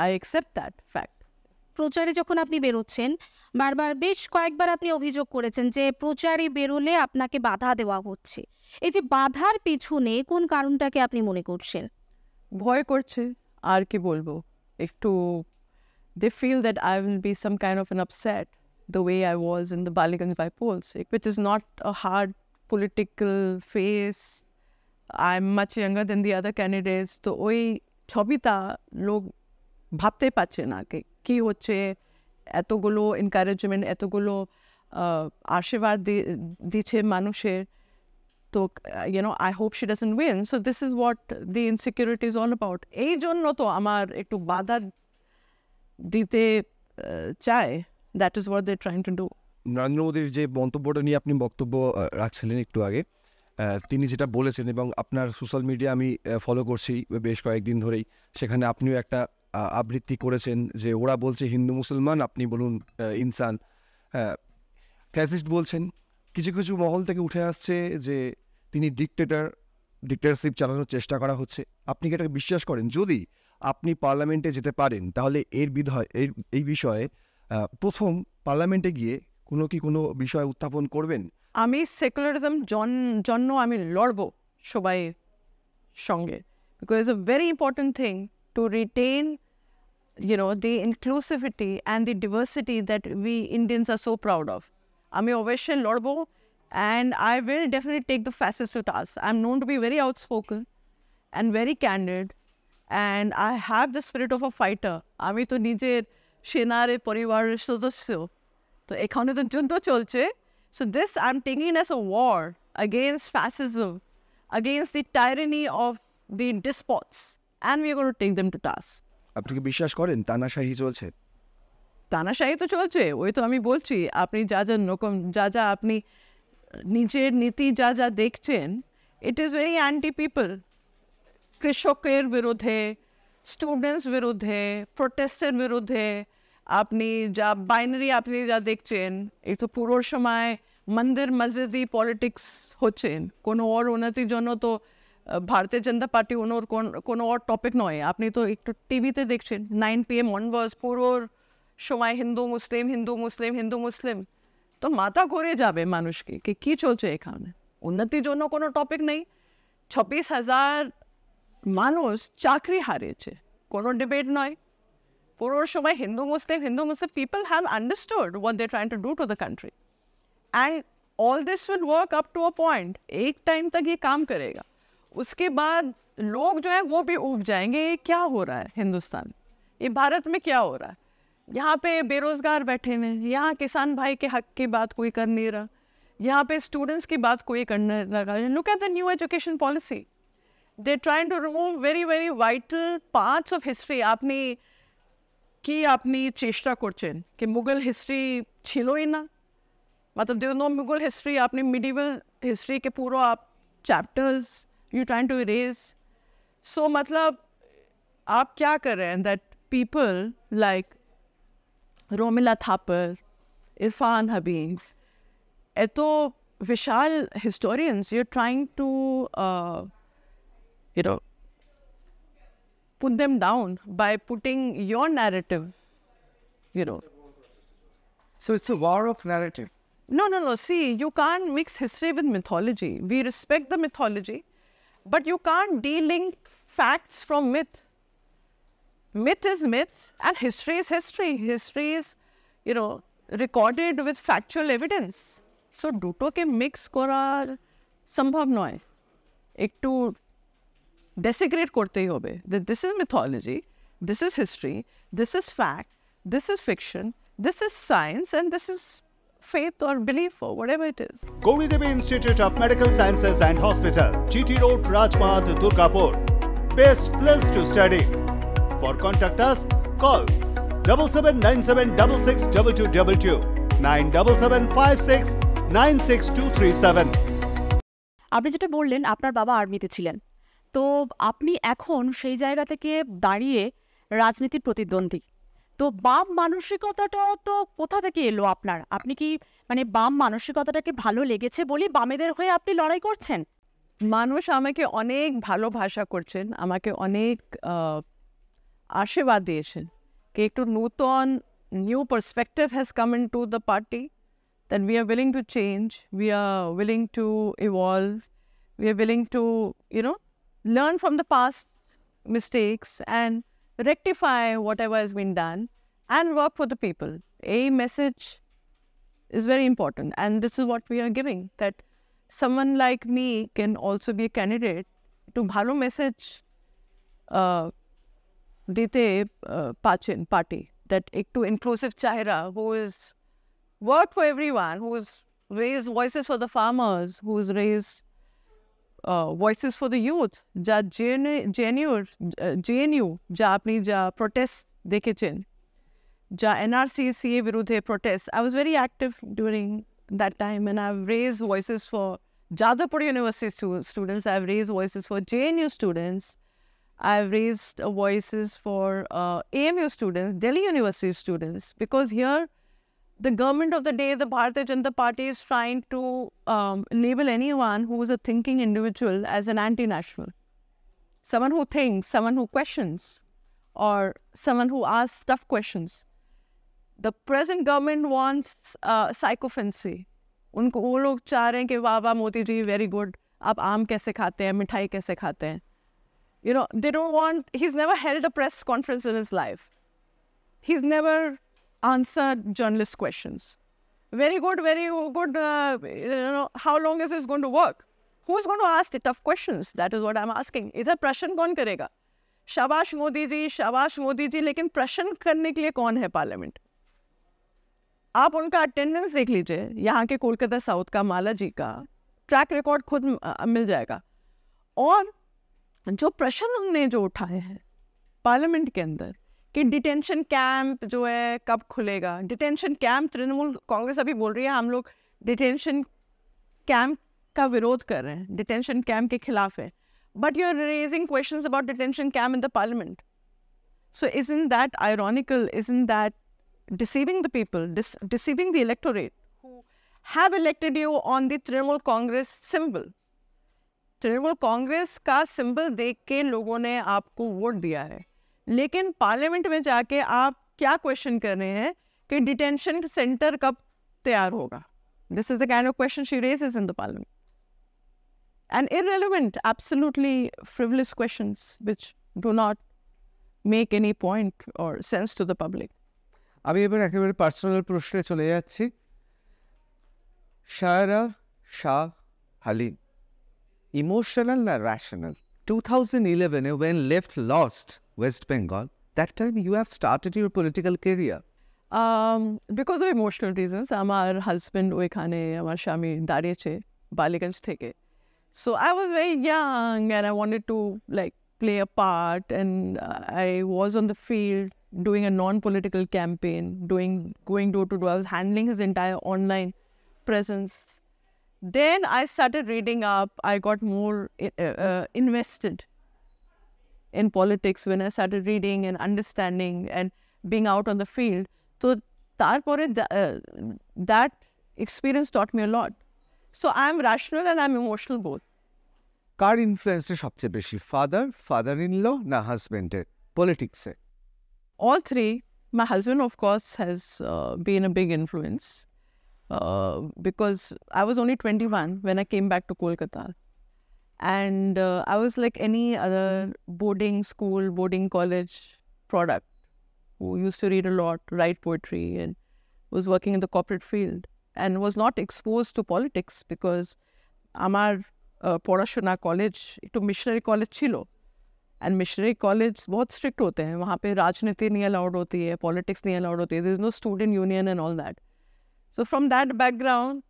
আই অ্যাকসেপ্ট দ্যাট ফ্যাক্ট। প্রচারে যখন আপনি বেরোচ্ছেন, বারবার বেশ কয়েকবার আপনি অভিযোগ করেছেন যে প্রচারে বেরোলে আপনাকে বাধা দেওয়া হচ্ছে। এই যে বাধার পিছনে কোন কারণটাকে আপনি মনে করছেন? ভয় করছে, আর কি বলবো, একটু they feel that I will be some kind of an upset the way I was in the Baliganj polls, which is not a hard political phase. I'm much younger than the other candidates. তো ওই ছবিটা লোক ভাবতে পারছে না কি হচ্ছে, এতগুলো এনকারেজমেন্ট, এতগুলো আশীর্বাদ দিচ্ছে মানুষের। তো I hope she doesn't win. So this is what the insecurity is all about. এই জন্য তো আমার একটু বাধা দিতে চায়, that is what they trying to do. Narendra মোদীর যে মন্তব্যটা নিয়ে আপনি বক্তব্য রাখছিলেন একটু আগে, তিনি যেটা বলেছেন, এবং আপনার সোশ্যাল মিডিয়া আমি ফলো করছি বেশ কয়েকদিন ধরেই, সেখানে আপনিও একটা আবৃত্তি করেছেন যে ওরা বলছে হিন্দু মুসলমান, আপনি বলুন ইনসান। ফ্যাসিস্ট বলছেন, কিছু কিছু মহল থেকে উঠে আসছে যে তিনি ডিক্টেটরশিপ চালানোর চেষ্টা করা হচ্ছে। আপনি কি এটাকে বিশ্বাস করেন? যদি আপনি পার্লামেন্টে যেতে পারেন তাহলে এই বিষয়ে প্রথম পার্লামেন্টে গিয়ে কোনো বিষয় উত্থাপন করবেন? আমি সেকুলারিজম জন্য আমি লড়বো সবাই সঙ্গে, because it's a very important thing to retain, you know, the inclusivity and the diversity that we Indians are so proud of. আমি অবশ্যই লড়বো, and I will definitely take the fascists to task. I'm known to be very outspoken and very candid, and I have the spirit of a fighter. আমি তো নিজের সেনার পরিবারের সদস্য, তো এখানে তো যুদ্ধ চলছে. So this I'm taking it as a war against fascism, against the tyranny of the despots, and we are going to take them to task. আপনি কি বিশ্বাস করেন তানাশাহি চলছে? তানাশাহি তো চলছে, ওই তো আমি বলছি, আপনি যা যা আপনি নিজের নীতি যা দেখছেন, it is very anti people. কৃষকের বিরুদ্ধে, স্টুডেন্টস বিরুদ্ধে, প্রোটেস্টের বিরুদ্ধে, আপনি যা বাইনারি আপনি যা দেখছেন, এই তো পুরো সময় মন্দির মসজিদি পলিটিক্স হচ্ছেন। কোনো ওর উন্নতির জন্য তো ভারতীয় জনতা পার্টি কোনো ওর টপিক নয়। আপনি তো একটু টিভিতে দেখছেন 9 PM অনওয়ার্ডস পুরো সময় হিন্দু মুসলিম, তো মাথা ঘুরে যাবে মানুষকে কি চলছে এখানে। উন্নতির জন্য কোনো টপিক নেই। 26,000 মানুষ চাকরি হারিয়েছে, কোনো ডিবেট নয়। পুরো সময় হিন্দু মুসলিম, people have understood what they're trying to do to the country. And all this will work up to a point. एक टाइम तक ये काम करेगा, उसके बाद लोग जो है वो भी उब जाएंगे, ये क्या हो रहा है हिंदुस्तान, ये भारत में क्या हो रहा है। यहाँ पे बेरोजगार बैठे हैं, यहाँ किसान भाई के हक की बात कोई कर नहीं रहा, यहाँ पे स्टूडेंट्स की बात कोई करने लगा। Look at the new education policy. They're trying to remove very, very vital parts of history. আপনি চেষ্টা করছেন কি মুঘল হিস্ট্রি ছিলই না, मतलब there was no Mughal history. आपने medieval history के पूरा आप chapters you trying to erase. So मतलब आप क्या कर रहे हैं that people like Romila Thapar, Irfan Habib, एतो विशाल historians, you're trying to put them down by putting your narrative, So it's a war of narrative. No. See, you can't mix history with mythology. We respect the mythology, but you can't de-link facts from myth. Myth is myth, and history is history. History is, recorded with factual evidence. So, duto ke mix kora sambhav noy. Ektu desecrate korte hi hobe. That this is mythology, this is history, this is fact, this is fiction, this is science, and this is faith or belief or whatever it is. Gauri Devi Institute of Medical Sciences and Hospital, GT Road, Rajpath, Durgapur. Best place to study. For contact us, call 7797662222 97756962237. আপনি যেটা বললেন আপনার বাবা আর্মিতে ছিলেন, তো আপনি এখন সেই জায়গা থেকে দাঁড়িয়ে রাজনীতির প্রতিদ্বন্দ্বী, তো বাম মানসিকতাটা তো কোথা থেকে এলো আপনার? আপনি কি বাম মানসিকতাটাকে ভালো লেগেছে বলে বামেদের হয়ে আপনি লড়াই করছেন? মানুষ আমাকে অনেক ভালোবাসা করছেন, আমাকে অনেক আশীর্বাদ দিয়েছেন কি একটু নতুন new perspective has come into the party, that we are willing to change, we are willing to evolve, we are willing to, learn from the past mistakes and rectify whatever has been done and work for the people. A message is very important, and this is what we are giving, that someone like me can also be a candidate to bhalo message dite pachin party, that ektu inclusive chahera, who is worked for everyone, who has raised voices for the farmers, who has raised voices for the youth, ja JNU, ja apni ja protest dekhechen, ja NRC CA virudhe protest. I was very active during that time, and I've raised voices for Jadavpur University students, I've raised voices for JNU students, I've raised voices for AMU students, Delhi University students, because here the government of the day, the Bharatiya Janata Party, is trying to label anyone who is a thinking individual as an anti-national. Someone who thinks, someone who questions, or someone who asks tough questions. The present government wants psychophancy. उनको वो लोग चाह रहे हैं कि वाह वाह Modi ji very good. आप आम कैसे खाते हैं, मिठाई कैसे खाते हैं. You know, they don't want, he's never held a press conference in his life. He's never answered journalist questions. Very good, how long is this going to work? Who's going to ask the tough questions? That is what I'm asking. इधर प्रश्न कौन करेगा? शाबाश मोदी जी, लेकिन प्रश्न करने के लिए कौन है पार्लियामेंट? आप उनका अटेंडेंस देख लीजिए, यहाँ के कोलकाता साउथ का माला जी का ट्रैक रिकॉर्ड खुद मिल जाएगा. और जो प्रश्न उन्होंने जो उठाए हैं पार्लियामेंट के अंदर कि डिटेंशन कैंप जो है कब खुलेगा, डिटेंशन कैंप तृणमूल कांग्रेस अभी बोल रही है हम लोग डिटेंशन कैंप का विरोध कर रहे हैं, डिटेंशन कैंप के खिलाफ है. But you are raising questions about detention camp in the parliament. So isn't that ironical, isn't that deceiving the people, deceiving the electorate who have elected you on the Trinamool Congress symbol. Trinamool Congress का symbol देख के लोगों ने आपको vote दिया है, लेकिन parliament में जाके आप क्या क्वेश्चन कर रहे हैं कि डिटेंशन सेंटर कब तैयार होगा. This is the kind of question she raises in the parliament. And irrelevant, absolutely frivolous questions which do not make any point or sense to the public. আমি এবার একেবারে পার্সোনাল প্রশ্নে চলে যাচ্ছি. শায়রা শাহ হালিম, ইমোশনাল না rational? 2011 when left lost West Bengal, that time you have started your political career. Because of emotional reasons, আমার husband ওইখানে আমার স্বামী দাঁড়িয়েছে বালিগঞ্জ থেকে. So I was very young and I wanted to like play a part, and I was on the field doing a non-political campaign, going door to door. I was handling his entire online presence. Then I started reading up. I got more invested in politics when I started reading and understanding and being out on the field. So that experience taught me a lot. So I'm rational and I'm emotional both. কার ইনফ্লুয়েন্সটা সবচেয়ে বেশি, father in law না হাজবেন্ডের পলিটিক্সে? All three. My husband, of course, has been a big influence because I was only 21 when I came back to Kolkata. And I was like any other boarding school, boarding college product who used to read a lot, write poetry, and was working in the corporate field and was not exposed to politics because আমার পড়াশোনা college একটু missionary college ছিল. And machinery college बहुत strict होते हैं, वहाँ पे राजनीति नहीं अलाउड होती है, पॉलिटिक्स नहीं अलाउड होती है, there is no student union and all that. So from that background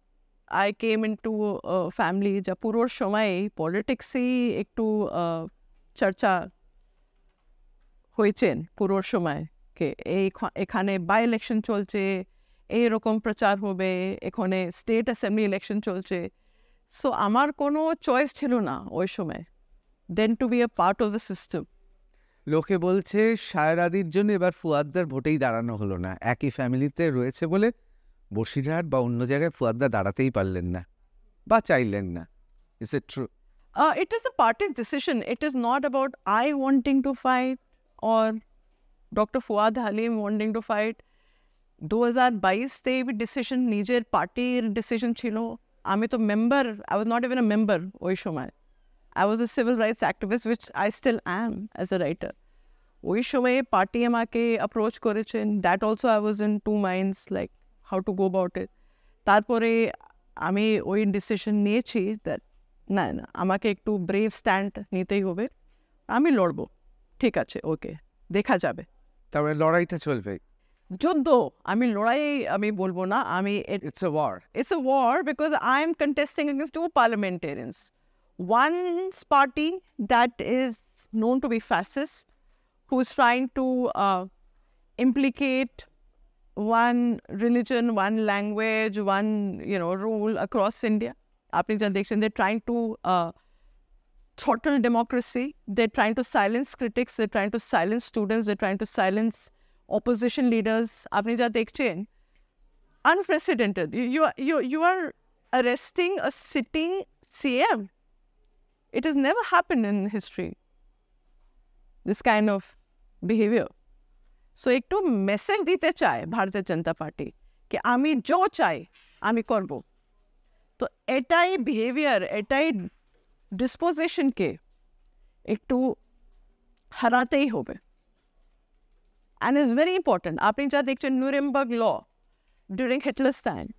I came into family যা পুরোর সময় পলিটিক্সই একটু চর্চা হয়েছেন পুরোর সময় কে এখানে বাই ইলেকশন চলছে, এইরকম প্রচার হবে, এখানে স্টেট অ্যাসেম্বলি ইলেকশন চলছে. সো আমার কোনো চয়েস ছিল না ওই সময় then to be a part of the system. লোকে বলছে শায়রাদির জন্য এবার ফুয়াদদার ভোটেই দাঁড়ানো হলো না, একই ফ্যামিলিতে রয়েছে বলে বসিরহাট বা অন্য জায়গায় ফুয়াদদা দাঁড়াতেই পারলেন না বা চাইলেন না. Is it true? It is a party's decision. It is not about I wanting to fight or Dr. Fuad Halim wanting to fight. 2022 তে এই ডিসিশন নিজের পার্টির ডিসিশন ছিল. আমি তো member, I was not even a member ওই সময়. I was a civil rights activist, which I still am as a writer. ওই সময়ে পার্টি আমাকে অ্যাপ্রোচ করেছেন. That also I was in two minds like how to go about it. তারপরে আমি ওই decision নিয়েছি দ্যাট না আমাকে একটু ব্রেভ স্ট্যান্ড নিতেই হবে, আমি লড়বো, ঠিক আছে ওকে দেখা যাবে. তারপরে লড়াইটা চলবে, যুদ্ধ, আমি লড়াই আমি বলবো না, আমি it's a war. It's a war because I am contesting against two parliamentarians. One's party that is known to be fascist, who is trying to implicate one religion, one language, one rule across India. They're trying to throttle democracy. They're trying to silence critics. They're trying to silence students. They're trying to silence opposition leaders. Unprecedented. You are arresting a sitting CM. It has never happened in history, this kind of behavior. So একটু message দিতে চায় ভারতীয় Janata party কি আমি যা চাই আমি করব। তো এটাই বিহেভিয়ার, এটাই ডিসপোজিশনকে একটু হারাতেই হবে। And it's very important. আপনি যা দেখছেন Nuremberg law during হিটলার's time,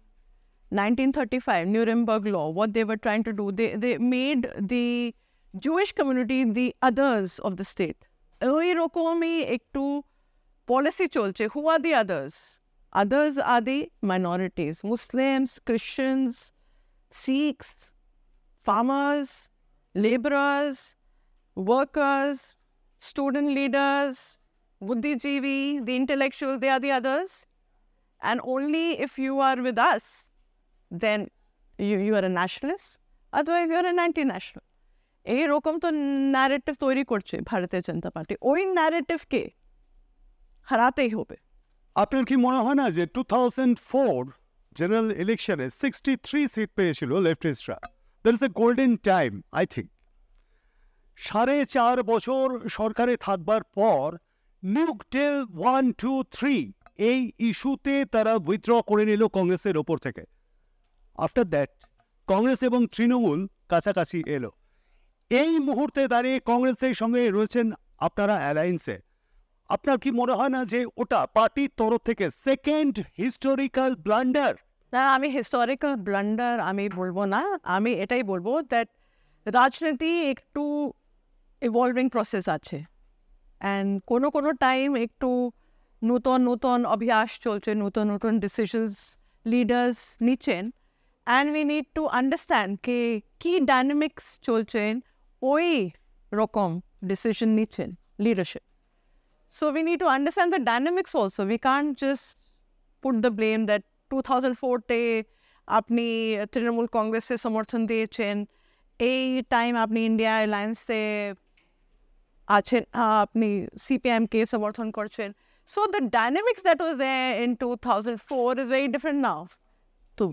1935 Nuremberg law, what they were trying to do, they made the Jewish community the others of the state. ওই রকমই একটু পলিসি চলছে। Who are the others? Others are the minorities, Muslims, Christians, Sikhs, farmers, laborers, workers, student leaders, Buddhijeevi, the intellectuals, they are the others. And only if you are with us, then you are a nationalist, otherwise you are an anti-national. এইরকম তো narrative তৈরি করছে ভারতীয় Janata party. ওই ন্যারেটিভকে হারাতেই হবে। আপনার কি মনে হয় না যে 2004 জেনারেল ইলেকশনে 63 সিট পেয়েছিল লেফটিস্টরা? That is a golden time I think. 4.5 বছর সরকারে থাকবার পর নিউক ডিল 1, 2, 3 এই ইস্যুতে তারা উইথড্র করে নিল কংগ্রেসের ওপর থেকে। আফটার দ্যাট কংগ্রেস এবং তৃণমূল কাছাকাছি এলো। এই মুহূর্তে দাঁড়িয়ে কংগ্রেসের সঙ্গে রয়েছেন আপনারা অ্যালায়েন্সে। আপনার কি মনে হয় না যে ওটা পার্টির তরফ থেকে সেকেন্ড হিস্টোরিক্যাল ব্লান্ডার? না, আমি হিস্টোরিক্যাল ব্লান্ডার আমি বলবো না, আমি এটাই বলবো দ্যাট রাজনীতি একটু ইভলভিং প্রসেস আছে। অ্যান্ড কোনো টাইম একটু নতুন নতুন অভ্যাস চলছে, নতুন নতুন ডিসিশনস লিডার্স নিচ্ছেন। And we need to understand কে কী ডাইনামিক্স চলছেন, ওই রকম ডিসিশন নিচ্ছেন leadership. So we need to understand the dynamics also. We can't just put the blame that 2004-te apni Trinamool Congress se samarthan diyechen, ei time apni India Alliance se achen, apni CPM ke samarthan korchen. So the dynamics that was there in 2004 is very different now. To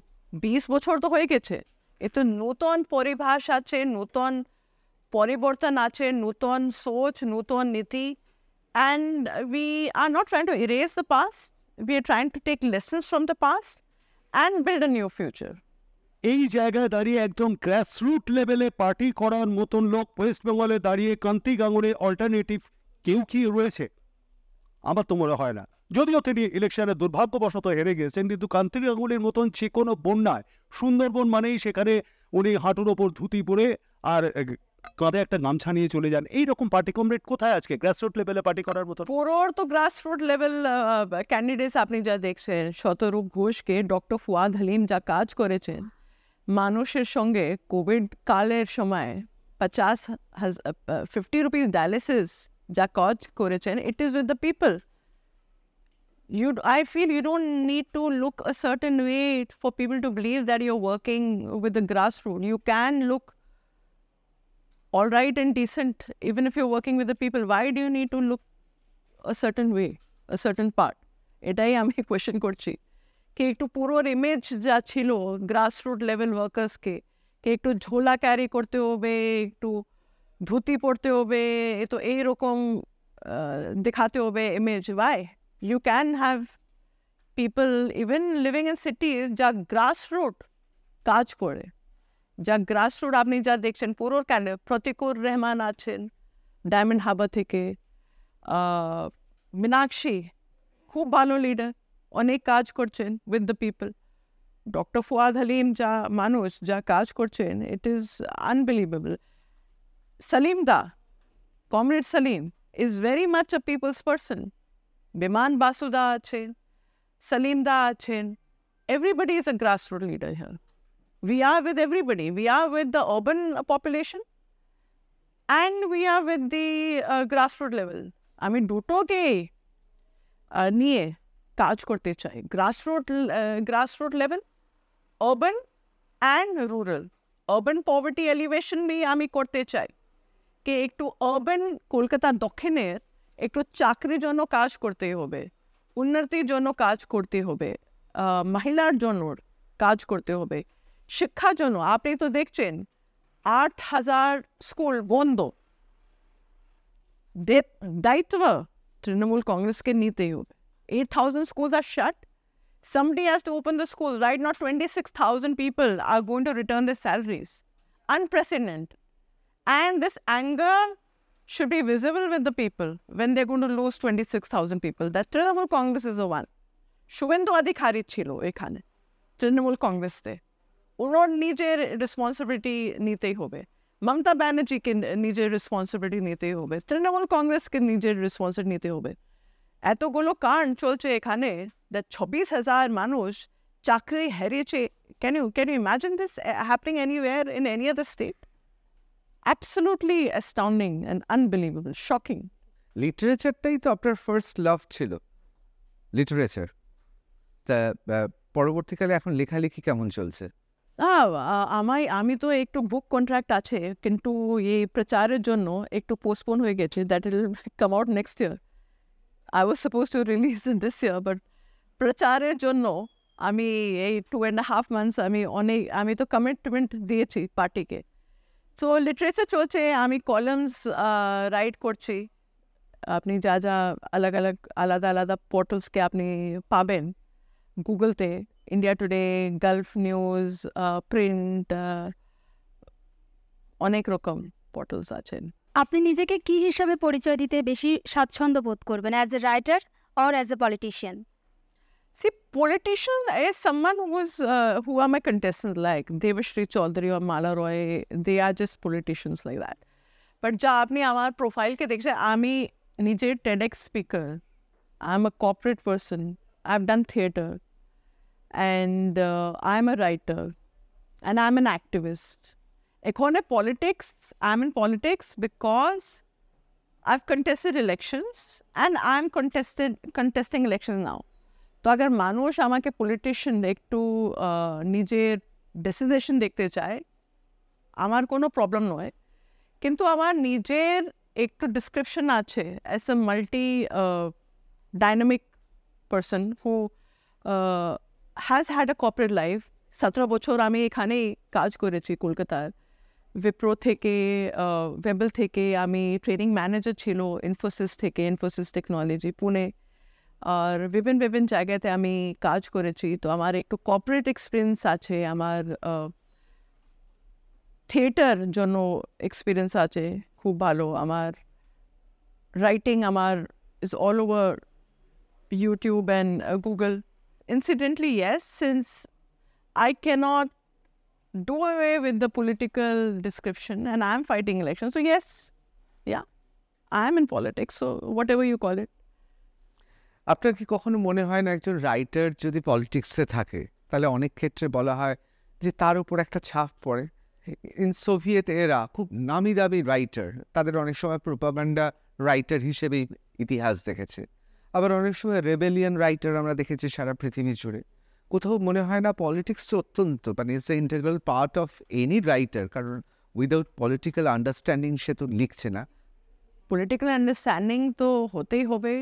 20 বছর তো হয়ে গেছে, এতো নতুন পরিভাষ আছে, নতুন পরিবর্তন আছে, নতুন সোচ, নতুন নীতি। And we are not trying to erase the past. We are trying to take lessons from the past and build a new future. এই জায়গায় দাঁড়িয়ে একদম গ্রাসরুট লেভেলে পার্টি করার মতন লোক ওয়েস্ট বেঙ্গলে দাঁড়িয়ে কান্তি গাঙ্গুলির অল্টারনেটিভ কেউ কি রয়েছে? আমার তো মনে হয় না। যদিও তিনি ইলেকশনে দুর্ভাগ্যবশত হেরে গেছেন, কিন্তু কান্তি গাঙ্গুলির মতন যে কোনো বন্যায়, সুন্দরবন মানেই সেখানে উনি হাঁটুর ওপর ধুতি পরে আর কাঁধে একটা গামছা নিয়ে চলে যান। এইরকম পার্টি কমরেড কোথায় আজকে গ্রাসরুট লেভেলে পার্টি করার মতো? পুরোর তো গ্রাসরুট লেভেল ক্যান্ডিডেটস আপনি যা দেখছেন, শতরূপ ঘোষকে ডক্টর ফুয়াদ হালিম যা কাজ করেছেন মানুষের সঙ্গে কোভিড কালের সময় 50 রুপিস ডায়ালিসিস যা কাজ করেছেন, it is with the people. I feel you don't need to look a certain way for people to believe that you're working with the grassroots. You can look all right and decent even if you're working with the people. Why do you need to look a certain way, a certain part? এটাই আমি question করছি কি একটু পুরোর image যা ছিল grassroot level ওয়ার্কার্সকে, কে একটু ঝোলা carry করতে হবে, একটু ধুতি পরতে হবে, তো এইরকম দেখাতে হবে image. Why? You can have people even living in cities যা গ্রাসরুট কাজ করে, যা গ্রাসরুট আপনি যা দেখছেন পুরোর কেন। প্রতিকুর রহমান আছেন ডায়মন্ড হারবার থেকে, মীনাক্ষী খুব ভালো লিডার, অনেক কাজ করছেন with the people. Doctor Fuad Halim যা মানুষ যা কাজ করছেন, it is unbelievable. Salim da, comrade Salim is very much a people's person. Biman বাসুদা আছেন, সালিম দা আছেন, everybody is a grassroots leader here. We are with everybody. We are with the urban population and we are with the grassroots level. আমি দুটোকে নিয়ে কাজ করতে চাই, grassroots level, urban and rural. Urban poverty elevation भी আমি করতে চাই कि একটু urban কলকাতা দক্ষিণের একটু চাকরির জন্য কাজ করতে হবে, উন্নতির জন্য কাজ করতে হবে, মহিলার জন্য কাজ করতে হবে, শিক্ষার জন্য। আপনি তো দেখছেন 8,000 স্কুল বন্ধ। দায়িত্ব তৃণমূল কংগ্রেসকে নিতেই হবে। 8,000 schools are shut. Somebody has to open the schools, right? Not 26,000 people are going to return their salaries. Unprecedented. And this anger should be visible with the people when they're going to lose 26,000 people. That Trinamool Congress is the one. Shubhendu Adhikari chilo ekhane. Trinamool Congress te. Unor nijer responsibility nitei hobe. Mamata Banerjee ke nijer responsibility nitei hobe. Trinamool Congress ke nijer responsibility nitei hobe. এতগুলো কারণ চলছে এখানে that 26,000 মানুষ চাকরি হারিয়েছে। Can you imagine this happening anywhere in any other state? Absolutely astounding and unbelievable, shocking. লিটারেচারটাই তো আপনার first love ছিল, লিটারেচার। তা পরবর্তীকালে এখন লেখালেখি কেমন চলছে? আমি তো একটু বুক কন্ট্রাক্ট আছে, কিন্তু এই প্রচারের জন্য একটু পোস্টপোন হয়ে গেছে। That will come out next year. I was supposed to release in this year, but প্রচারের জন্য আমি এই 2.5 months আমি তো কমিটমেন্ট দিয়েছি পার্টিকে। সো লিটারেচার চলছে, আমি কলামস রাইট করছি। আপনি যা আলাদা আলাদা পোর্টালসকে আপনি পাবেন গুগলতে, India Today, Gulf News, Print, অনেক রকম পোর্টালস আছেন। আপনি নিজেকে কি হিসাবে পরিচয় দিতে বেশি স্বাচ্ছন্দ্য বোধ করবেন, as a writer or as a politician? See, politician is someone who are my contestants, like Devashri Chaudhary or Mala Roy. They are just politicians like that. But যা আপনি আমার প্রোফাইলকে দেখছেন, আমি নিজে TEDx speaker. I'm a corporate person. I've done theatre. And I'm a writer. And I'm an activist. এখানে politics, I'm in politics because I've contested elections and I'm contesting elections now. তো agar মানুষ আমাকে politician একটু নিজের ডেসিনেশন দেখতে চায়, আমার কোনো প্রবলেম নয়। কিন্তু আমার নিজের একটু ডিসক্রিপশন আছে as a multi dynamic person who has had a corporate life. 17 বছর আমি এখানেই কাজ করেছি কলকাতার। উইপ্রো থেকে, ওয়েবল থেকে আমি ট্রেনিং ম্যানেজার ছিল, ইনফোসিস টেকনোলজি পুনে, আর বিভিন্ন জায়গাতে আমি কাজ করেছি। তো আমার একটু কর্পোরেট এক্সপিরিয়েন্স আছে, আমার থিয়েটার জন্য এক্সপিরিয়েন্স আছে খুব ভালো। আমার রাইটিং আমার is all over YouTube and Google. Incidentally, yes, since I cannot do away with the political description and I'm fighting elections. So yes, yeah, I'm in politics, so whatever you call it. আপনার কি কখনো মনে হয় না একজন writer যদি পলিটিক্সে থাকে তাহলে অনেক ক্ষেত্রে বলা হয় যে তার উপর একটা ছাপ পড়ে? ইন সোভিয়েত এরা খুব নামি দামি রাইটার, তাদের অনেক সময় প্রোপাগান্ডা রাইটার হিসেবেই ইতিহাস দেখেছে। আবার অনেক সময় রেবেলিয়ান রাইটার আমরা দেখেছি সারা পৃথিবী জুড়ে। কোথাও মনে হয় না পলিটিক্স অত্যন্ত it's a integral part of any writer, কারণ উইদাউট পলিটিক্যাল আন্ডারস্ট্যান্ডিং সে তো লিখছে না। পলিটিক্যাল আন্ডারস্ট্যান্ডিং তো হতেই হবে,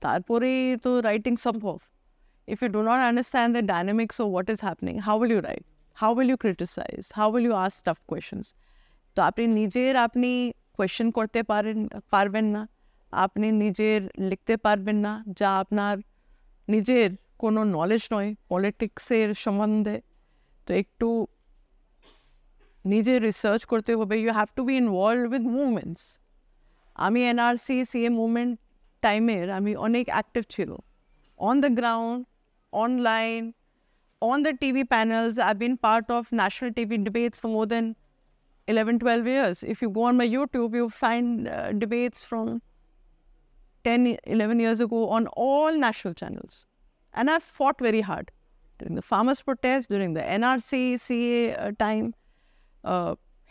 তারপরেই তো রাইটিং সম্ভব। If you do not understand the dynamics of what is happening, how will you write? How will you criticize? How will you ask tough questions? তো আপনি কোয়েশ্চেন করতে পারবেন না, আপনি নিজের লিখতে পারবেন না যা আপনার নিজের কোনো নলেজ নয় পলিটিক্সের সম্বন্ধে। তো একটু নিজে রিসার্চ করতে হবে। You have to be involved with movements. আমি এনআরসি সিএ মুভমেন্ট টাইমের আমি অনেক অ্যাক্টিভ ছিল, on the ground, online, on the TV panels. I've been part of national TV debates for more than 11-12 years. If you go on my YouTube, you'll find debates from 10-11 years ago on all national channels. And I've fought very hard during the farmers' protest, during the NRC, CA time,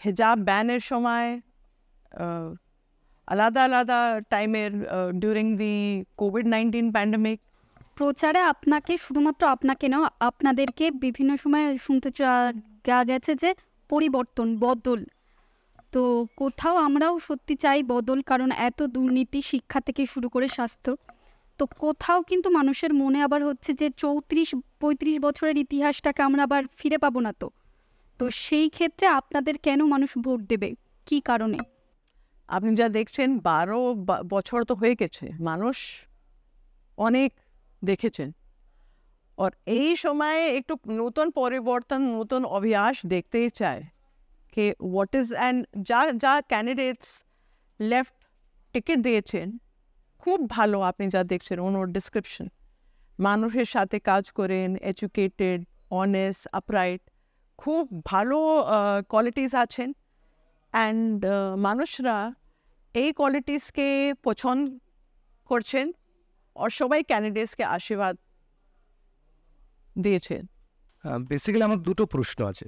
hijab banner shomai, alada timer during the COVID-19 pandemic. প্রচারে আপনাকে, শুধুমাত্র আপনাকে না, আপনাদেরকে বিভিন্ন সময় শুনতে গেছে যে পরিবর্তন, বদল। তো কোথাও আমরাও সত্যি চাই বদল, কারণ এত দুর্নীতি শিক্ষা থেকে শুরু করে স্বাস্থ্য। তো কোথাও কিন্তু মানুষের মনে আবার হচ্ছে যে 34-35 বছরের ইতিহাসটাকে আমরা আবার ফিরে পাবো না। তো সেই ক্ষেত্রে আপনাদের কেন মানুষ ভোট দেবে, কি কারণে? আপনি যা দেখছেন 12 বছর তো হয়ে গেছে, মানুষ অনেক দেখেছেন। আর এই সময়ে একটু নতুন পরিবর্তন, নতুন অভ্যাস দেখতেই চায় कि what is and যা ক্যান্ডিডেটস লেফট টিকিট দিয়েছেন খুব ভালো, আপনি যা দেখছেন ওনার ডিসক্রিপশন, মানুষের সাথে কাজ করেন, এডুকেটেড, অনেস্ট, আপরাইট, খুব ভালো কোয়ালিটিস আছেন। অ্যান্ড মানুষরা এই কোয়ালিটিসকে পছন্দ করছেন আর সবাই ক্যান্ডিডেটসকে আশীর্বাদ দিয়েছেন। বেসিক্যালি আমার দুটো প্রশ্ন আছে।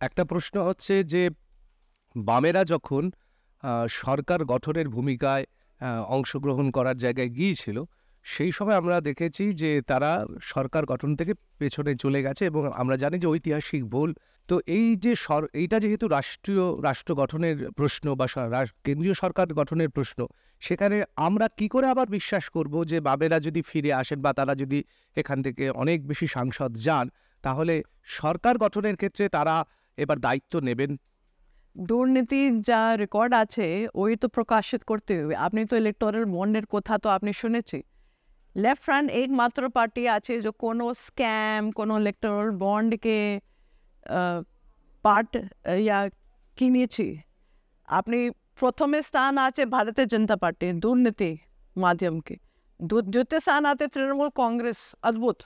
একটা প্রশ্ন হচ্ছে যে বামেরা যখন সরকার গঠনের ভূমিকায় অংশগ্রহণ করার জায়গায় গিয়েছিল, সেই সময় আমরা দেখেছি যে তারা সরকার গঠন থেকে পেছনে চলে গেছে এবং আমরা জানি যে ঐতিহাসিক ভুল। তো এই যে এইটা যেহেতু রাষ্ট্র গঠনের প্রশ্ন বা কেন্দ্রীয় সরকার গঠনের প্রশ্ন, সেখানে আমরা কি করে আবার বিশ্বাস করব যে বামেরা যদি ফিরে আসেন বা তারা যদি এখান থেকে অনেক বেশি সাংসদ যান, তাহলে সরকার গঠনের ক্ষেত্রে তারা এবার দায়িত্ব নেবেন? দুর্নীতির যা রেকর্ড আছে ওই তো প্রকাশিত করতে হবে। আপনি তো ইলেকটোরাল বন্ডের কথা তো আপনি শুনেছি, লেফট ফ্রন্ট একমাত্র পার্টি আছে যে কোনো স্ক্যাম, কোনো ইলেকটোরাল বন্ডকে পার্ট কিনেছি। আপনি প্রথমে স্থান আছে ভারতীয় জনতা পার্টি দুর্নীতি মাধ্যমকে, দ্বিতীয় স্থান আছে তৃণমূল কংগ্রেস, অদ্ভুত,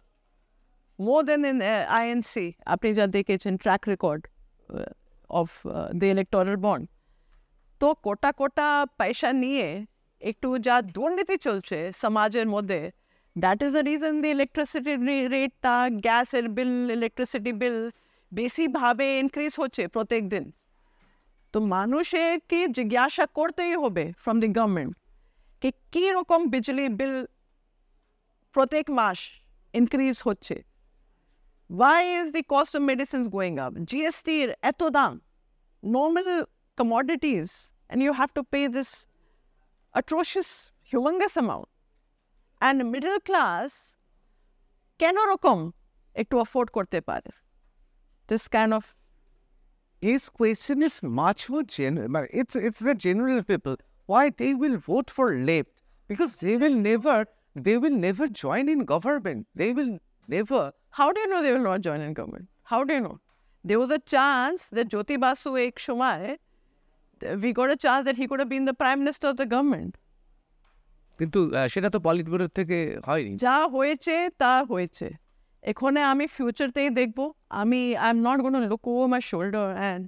মোর দেন ইন আইএনসি। আপনি যা দেখেছেন track record of the electoral bond, তো কোটা কোটা পয়সা নিয়ে একটু যা দুর্নীতি চলছে সমাজের মধ্যে, that is the reason the electricity রেটটা, গ্যাসের বিল, ইলেকট্রিসিটি বিল বেশিভাবে ইনক্রিজ হচ্ছে প্রত্যেক দিন। তো মানুষকে জিজ্ঞাসা করতেই হবে ফ্রম দি গভর্নমেন্ট कि কীরকম বিজলি বিল প্রত্যেক মাস ইনক্রিজ হচ্ছে। Why is the cost of medicines going up? GST eto dam, normal commodities, and you have to pay this atrocious, humongous amount. And middle class keno rokom ekটু afford korte pare this kind of. His question is much more general. It's the general people. Why they will vote for left? Because they will never join in government. They will never. How do you know they will not join in government? How do you know? There was a chance that Jyoti Basu ek shumay, we got a chance that he could have been the prime minister of the government. কিন্তু সেটা তো polit bureau থেকে হয়নি। যা হয়েছে তা হয়েছে, এখানে আমি ফিউচারতেই দেখব। I am not gonna look over my shoulder and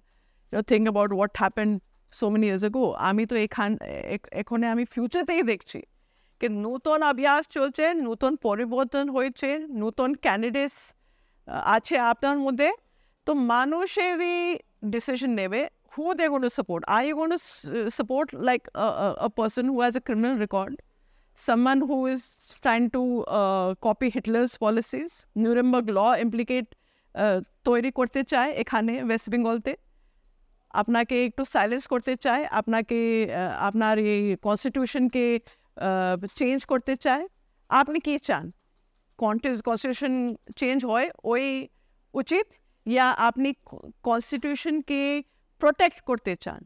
think about what happened so many years ago. আমি তো এখানে আমি ফিউচারতেই দেখছি कि নতুন অভ্যাস চলছে, নতুন পরিবর্তন হয়েছে, নতুন ক্যান্ডিডেটস আছে আপনার মধ্যে। তো মানুষেরই ডিসিশন নেবে who they're going to support. Are you going to support like a person who has a criminal record, someone who is trying to copy Hitler's policies, Nuremberg law implicate তৈরি করতে চায় এখানে ওয়েস্ট বেঙ্গলতে, আপনাকে একটু silence করতে চায়, আপনাকে আপনার এই কনস্টিটিউশনকে চেঞ্জ করতে চায়? আপনি কি চান? কনস্টিটিউশন চেঞ্জ হয় ওই উচিত, ইয়া আপনি কনস্টিটিউশনকে প্রোটেক্ট করতে চান?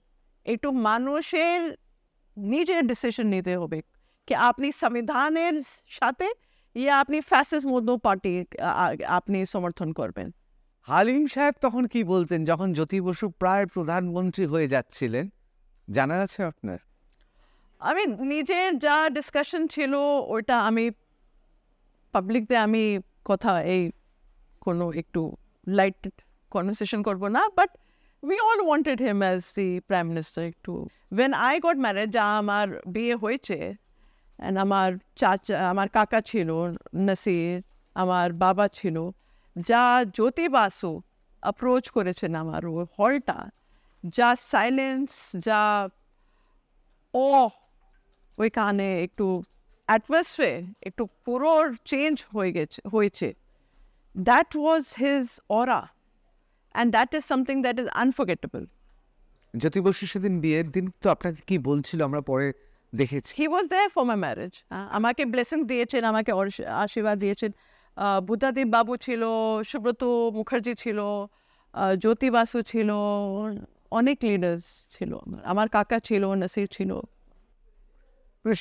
একটু মানুষের নিজের ডিসিশন নিতে হবে कि আপনি সংবিধানের সাথে ইয়া আপনি ফ্যাসিস্ট মধ্য পার্টি আপনি সমর্থন করবেন। হালিম সাহেব তখন কি বলতেন যখন জ্যোতি বসু প্রায় প্রধানমন্ত্রী হয়ে যাচ্ছিলেন, জানা আছে আপনার? আমি নিজের যা ডিসকাশন ছিল ওইটা আমি পাবলিকতে আমি কথা এই কোনো একটু লাইট কনভারসেশন করবো না, but we all wanted him as the prime minister একটু। when I got married, যা আমার বিয়ে হয়েছে, and আমার কাকা ছিল নাসির, আমার বাবা ছিল, যা জ্যোতি বাসু অ্যাপ্রোচ করেছেন আমার ওই হলটা, যা সাইলেন্স, যা ওইখানে একটু অ্যাটমসফিয়ার একটু পুরো চেঞ্জ হয়েছে, that was his aura and that is something that is unforgettable. Jyoti Basu সেদিন বিয়ের দিন তো আপনাকে কি বলছিল আমরা পরে দেখেছি? হি was there for my marriage. আমাকে ব্লেসিংস দিয়েছেন, আমাকে আশীর্বাদ দিয়েছেন। বুদ্ধাদেব বাবু ছিল, সুব্রত মুখার্জি ছিল, জ্যোতি বাসু ছিল, অনেক লিডার্স ছিল, আমার কাকা ছিল, নাসির ছিল।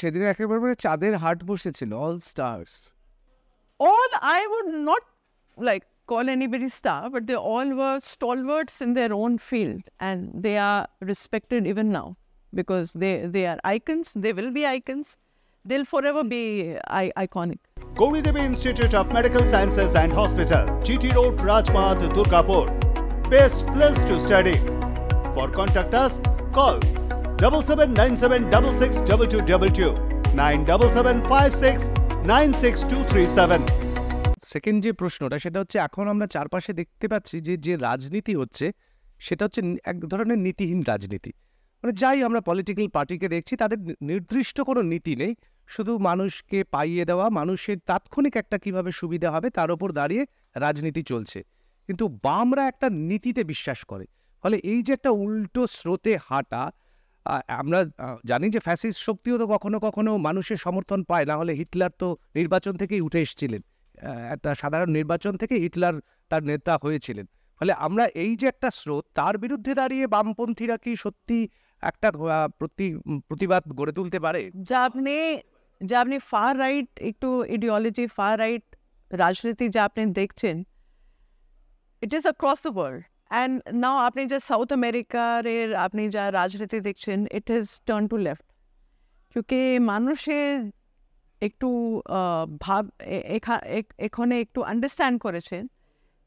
সেদিন একেবারে মানে চাঁদের হাট বসেছিল, all stars. All, I would not like call anybody star, but they all were stalwarts in their own field, and they are respected even now because they are icons. They will be icons. They'll forever be iconic. Gauri Devi Institute of Medical Sciences and Hospital, GT Road, Rajpath, Durgapur. Best place to study. For contact us, call 7797662222 97756962237. Second যে প্রশ্নটা সেটা হচ্ছে, এখন আমরা চারপাশে দেখতে পাচ্ছি যে যে রাজনীতি হচ্ছে সেটা হচ্ছে এক ধরনের নীতিহীন রাজনীতি। মানে যাই আমরা পলিটিক্যাল পার্টিকে দেখছি, তাদের নির্দিষ্ট কোনো নীতি নেই, শুধু মানুষকে পাইয়ে দেওয়া, মানুষের তাৎক্ষণিক একটা কিভাবে সুবিধা হবে তার উপর দাঁড়িয়ে রাজনীতি চলছে। কিন্তু বামরা একটা নীতিতে বিশ্বাস করে, ফলে এই যে একটা উল্টো স্রোতে হাঁটা, আমরা জানি যে ফ্যাসিস্ট শক্তিও তো কখনো কখনো মানুষের সমর্থন পায়, না হলে হিটলার তো নির্বাচন থেকেই উঠে এসেছিলেন, একটা সাধারণ নির্বাচন থেকে হিটলার তার নেতা হয়েছিলেন। ফলে আমরা এই যে একটা স্রোত, তার বিরুদ্ধে দাঁড়িয়ে বামপন্থীরা কি সত্যি একটা প্রতিবাদ গড়ে তুলতে পারে? যা আপনি ফার রাইট একটু ইডিওলজি, ফার রাইট রাজনীতি যা আপনি দেখছেন, it is across the world. And now আপনি যে সাউথ আমেরিকার আপনি যা রাজনীতি দেখছেন, it is turn to left, क्योंकि মানুষের একটু এখানে একটু আন্ডারস্ট্যান্ড করেছেন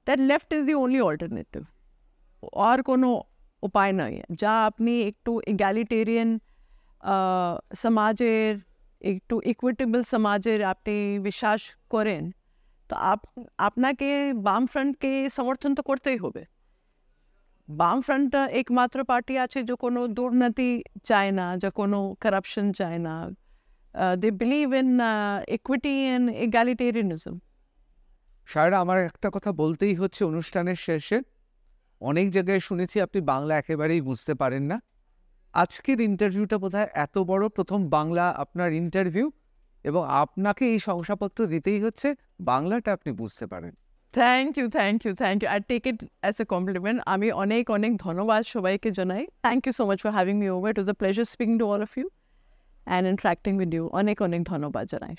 that left is the only alternative, আর কোনো উপায় নয়। যা আপনি একটু ইগ্যালিটেরিয়ান সমাজের, একটু ইকুইটেবল সমাজের আপনি বিশ্বাস করেন, তো আপনাকে বামফ্রন্টকে সমর্থন তো করতেই হবে। বামফ্রন্ট একমাত্র পার্টি আছে যে কোনো দুর্নীতি চায় না, যে কোনো করাপশন চায় না। They believe in equity and egalitarianism. Saira, আমার একটা কথা বলতেই হচ্ছে অনুষ্ঠানের শেষে। অনেক জায়গায় শুনেছি আপনি বাংলা একেবারেই বুঝতে পারেন না। আজকের ইন্টারভিউটা বোধহয় এত বড় প্রথম বাংলা আপনার ইন্টারভিউ, এবং আপনাকে এই শংসাপত্র দিতেই হচ্ছে বাংলাটা আপনি বুঝতে পারেন। Thank you. I take it as a compliment. আমি অনেক ধন্যবাদ সবাইকে জানাই। Thank you so much for having me over. It was a pleasure speaking to all of you and interacting with you. অনেক ধন্যবাদ জানাই।